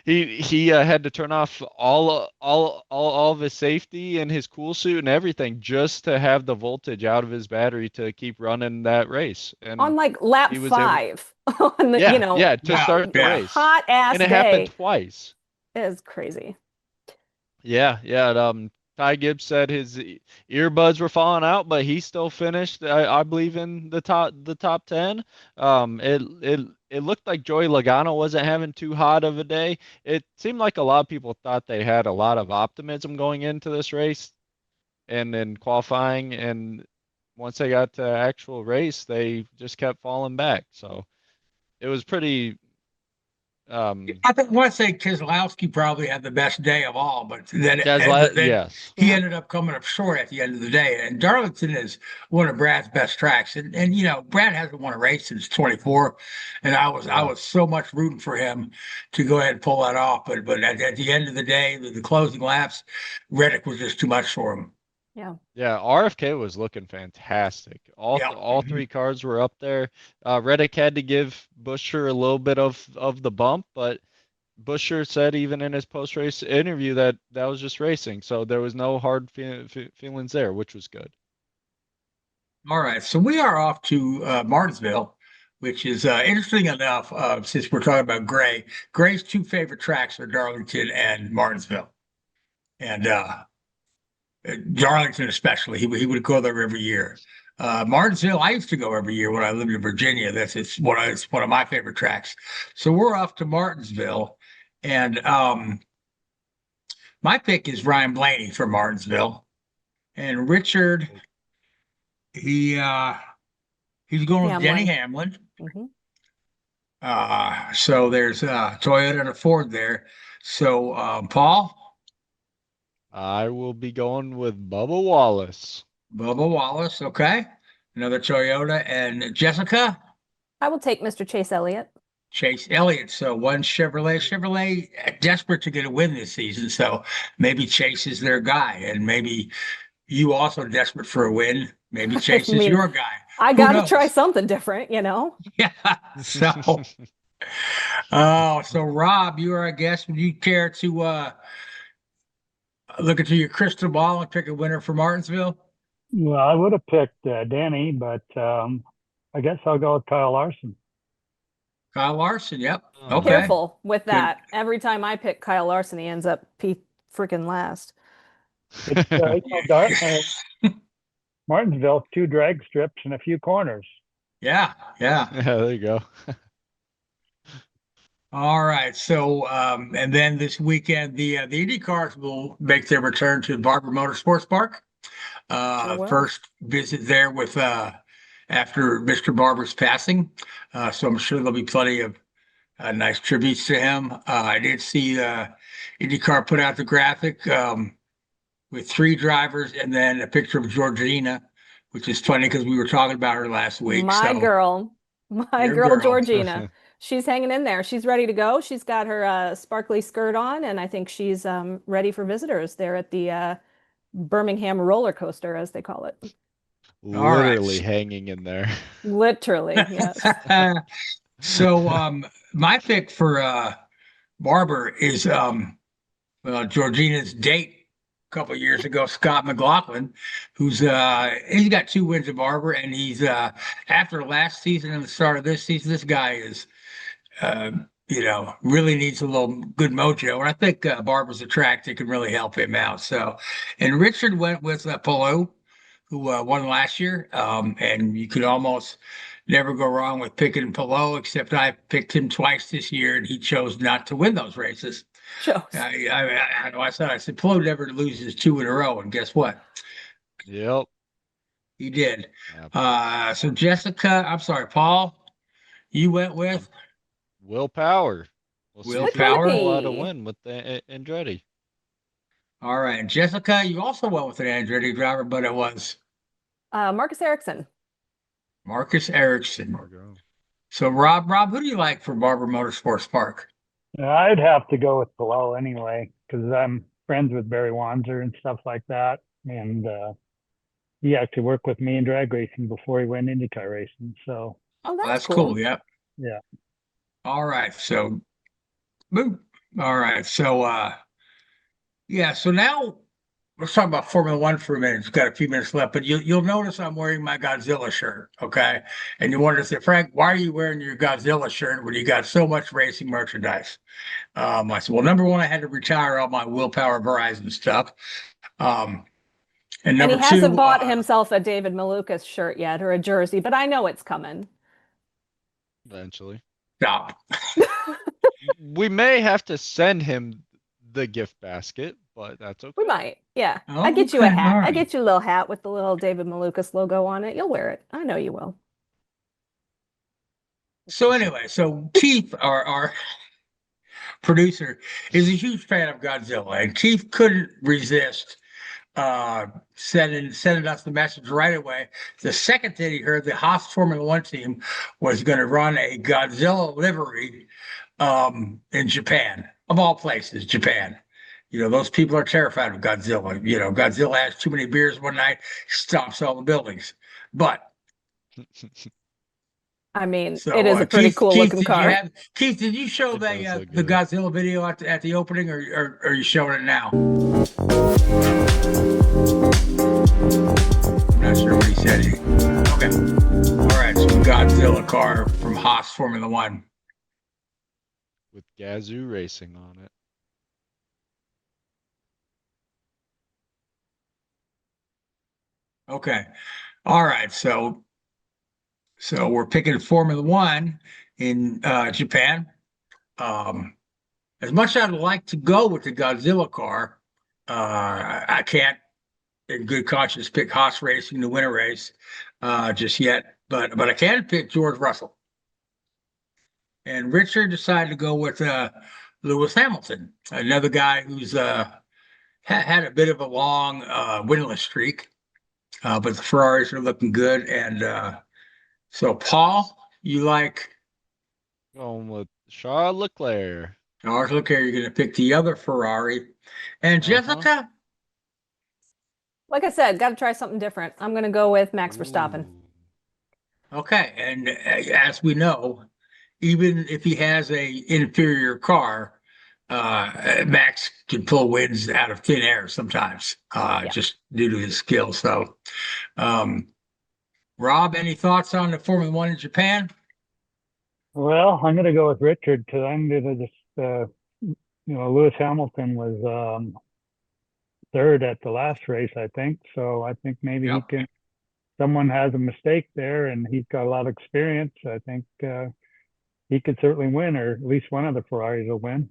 He had to turn off all of his safety and his cool suit and everything just to have the voltage out of his battery to keep running that race. And on like lap 5 on the to start the race. Hot ass and it day. happened twice. It is crazy. Yeah. Ty Gibbs said his earbuds were falling out, but he still finished, I believe, in the top 10. It looked like Joey Logano wasn't having too hot of a day. It seemed like a lot of people thought they had a lot of optimism going into this race and then qualifying, and once they got to actual race, they just kept falling back. So it was pretty. I think want to say Keselowski probably had the best day of all, but then Yes. he ended up coming up short at the end of the day. And Darlington is one of Brad's best tracks, and you know Brad hasn't won a race since 24, and I was so much rooting for him to go ahead and pull that off. But at the end of the day, the closing laps, Reddick was just too much for him. Yeah, RFK was looking fantastic. All three cars were up there. Reddick had to give Buescher a little bit of the bump, but Buescher said even in his post-race interview that was just racing, so there was no hard feelings there, which was good. All right, so we are off to Martinsville, which is interesting enough. Since we're talking about Gray, Gray's two favorite tracks are Darlington and Martinsville, and Darlington especially. He would go there every year. Martinsville, I used to go every year when I lived in Virginia. It's one of my favorite tracks. So we're off to Martinsville, and my pick is Ryan Blaney for Martinsville, and Richard, he's going with Denny Hamlin. So there's Toyota and a Ford there. So Paul. I will be going with Bubba Wallace. Bubba Wallace, okay. Another Toyota. And Jessica? I will take Mr. Chase Elliott. Chase Elliott. So one Chevrolet. Chevrolet desperate to get a win this season. So maybe Chase is their guy. And maybe you also desperate for a win. Maybe Chase is your guy. I got to try something different, you know? Yeah. So, so Rob, you are our guest. Would you care to look into your crystal ball and pick a winner for Martinsville? Well, I would have picked Danny, but I guess I'll go with Kyle Larson. Kyle Larson, yep. Okay. Careful with that. Good. Every time I pick Kyle Larson, he ends up freaking last. Martinsville, 2 drag strips and a few corners. Yeah. There you go. All right. So, and then this weekend, the INDYCARs will make their return to Barber Motorsports Park. First visit there with after Mr. Barber's passing. So I'm sure there'll be plenty of nice tributes to him. I did see INDYCAR put out the graphic with 3 drivers and then a picture of Georgina, which is funny because we were talking about her last week. My girl Georgina. She's hanging in there. She's ready to go. She's got her sparkly skirt on, and I think she's ready for visitors there at the Birmingham roller coaster, as they call it. Literally hanging in there. Literally, yes. So my pick for Barber is Georgina's date a couple of years ago, Scott McLaughlin, who's he's got 2 wins at Barber, and he's after last season and the start of this season, this guy is really needs a little good mojo. And I think Barber's a track that can really help him out. So, and Richard went with Polo, who won last year. And you could almost never go wrong with picking Polo, except I picked him twice this year and he chose not to win those races. I said, Polo never loses 2 in a row. And guess what? Yep. He did. Yep. So Paul, you went with? Will Power. Will Power. A lot to win with the Andretti. All right. Jessica, you also went with an Andretti driver, but it was? Marcus Ericsson. Marcus Ericsson. So Rob, who do you like for Barber Motorsports Park? I'd have to go with Palou anyway, because I'm friends with Barry Wanzer and stuff like that. And he actually worked with me in drag racing before he went INDYCAR racing. So that's cool. Yep. Yeah. All right. So, boom. All right. So, so now let's talk about Formula One for a minute. It's got a few minutes left, but you'll notice I'm wearing my Godzilla shirt, okay? And you wonder, say, Frank, why are you wearing your Godzilla shirt when you got so much racing merchandise? I said, well, number one, I had to retire all my Willpower Verizon stuff. And he number hasn't two, bought himself a David Malukas shirt yet or a jersey, but I know it's coming. Eventually. Stop. We may have to send him the gift basket, but that's okay. We might. Yeah. Oh, I get you a okay, hat. all right. I get you a little hat with the little David Malukas logo on it. You'll wear it. I know you will. So anyway, so Keith, our producer, is a huge fan of Godzilla, and Keith couldn't resist sending us the message right away. The second that he heard the Haas Formula One team was going to run a Godzilla livery in Japan, of all places, Japan. You know, those people are terrified of Godzilla. You know, Godzilla has too many beers one night, stomps all the buildings. But I mean, it is a pretty cool looking car. Keith, did you show the Godzilla video at the opening, or are you showing it now? I'm not sure what he said. Okay. All right, so Godzilla car from Haas Formula One. With Gazoo Racing on it. Okay. All right, so we're picking Formula One in Japan. As much as I'd like to go with the Godzilla car, I can't, in good conscience, pick Haas Racing to win a race just yet. But I can pick George Russell. And Richard decided to go with Lewis Hamilton, another guy who's had a bit of a long winless streak. But the Ferraris are looking good. And so, Paul, you like? Going with Charles Leclerc. Charles Leclerc, you're going to pick the other Ferrari. And Jessica? Like I said, got to try something different. I'm going to go with Max Verstappen. Okay. And as we know, even if he has a inferior car, Max can pull wins out of thin air sometimes, just due to his skill. So, Rob, any thoughts on the Formula One in Japan? Well, I'm going to go with Richard because I'm going to just, Lewis Hamilton was third at the last race, I think. So I think maybe someone has a mistake there, and he's got a lot of experience. I think he could certainly win, or at least one of the Ferraris will win.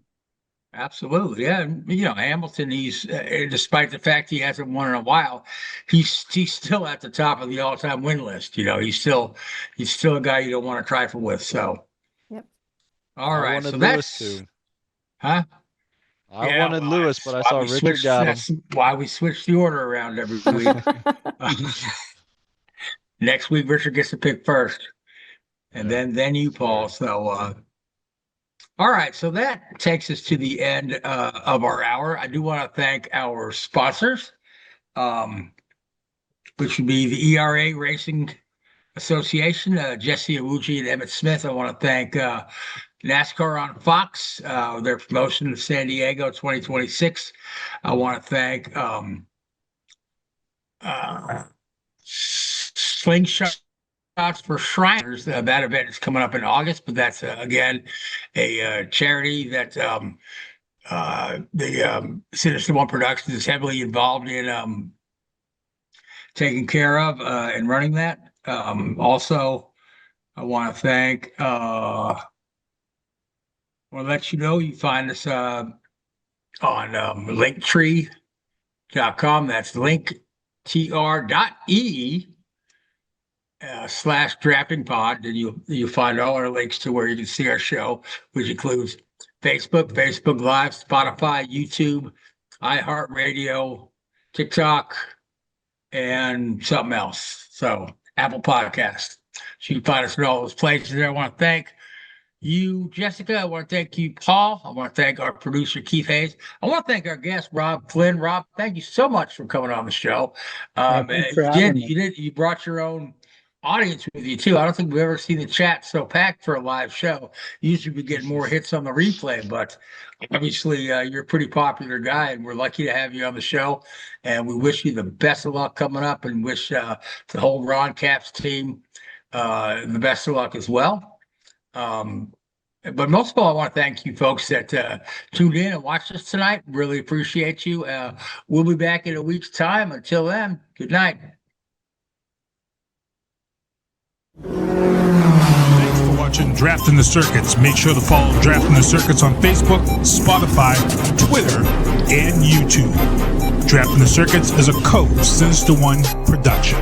Absolutely, yeah. Hamilton, he's despite the fact he hasn't won in a while, he's still at the top of the all-time win list. He's still a guy you don't want to trifle with. So, yep. All right, so Lewis too. Huh? I wanted Lewis, but I saw Richard got him. That's why we switched the order around every week. Next week, Richard gets to pick first, and then you, Paul. So, all right, so that takes us to the end of our hour. I do want to thank our sponsors, which would be the ERA Racing Association, Jesse Iwuji and Emmit Smith. I want to thank NASCAR on Fox, their promotion of San Diego 2026. I want to thank Slingshot for Shriners. That event is coming up in August, but that's again a charity that the Sinista1 Production is heavily involved in taking care of and running that. Also, I want to thank. I want to let you know you find us on linktree.com. That's linktr.ee/draftingpod, and you'll find all our links to where you can see our show, which includes Facebook Live, Spotify, YouTube, iHeartRadio, TikTok, and something else. So Apple Podcast. So you can find us in all those places. I want to thank you, Jessica. I want to thank you, Paul. I want to thank our producer, Keith Hayes. I want to thank our guest, Rob Flynn. Rob, thank you so much for coming on the show. Thanks for having me. You brought your own audience with you too. I don't think we've ever seen the chat so packed for a live show. Usually we get more hits on the replay, but obviously you're a pretty popular guy, and we're lucky to have you on the show. And we wish you the best of luck coming up, and wish the whole Ron Caps team the best of luck as well. But most of all, I want to thank you folks that tuned in and watched us tonight. Really appreciate you. We'll be back in a week's time. Until then, good night. Thanks for watching Drafting the Circuits. Make sure to follow Drafting the Circuits on Facebook, Spotify, Twitter, and YouTube. Drafting the Circuits is a Sinista1 production.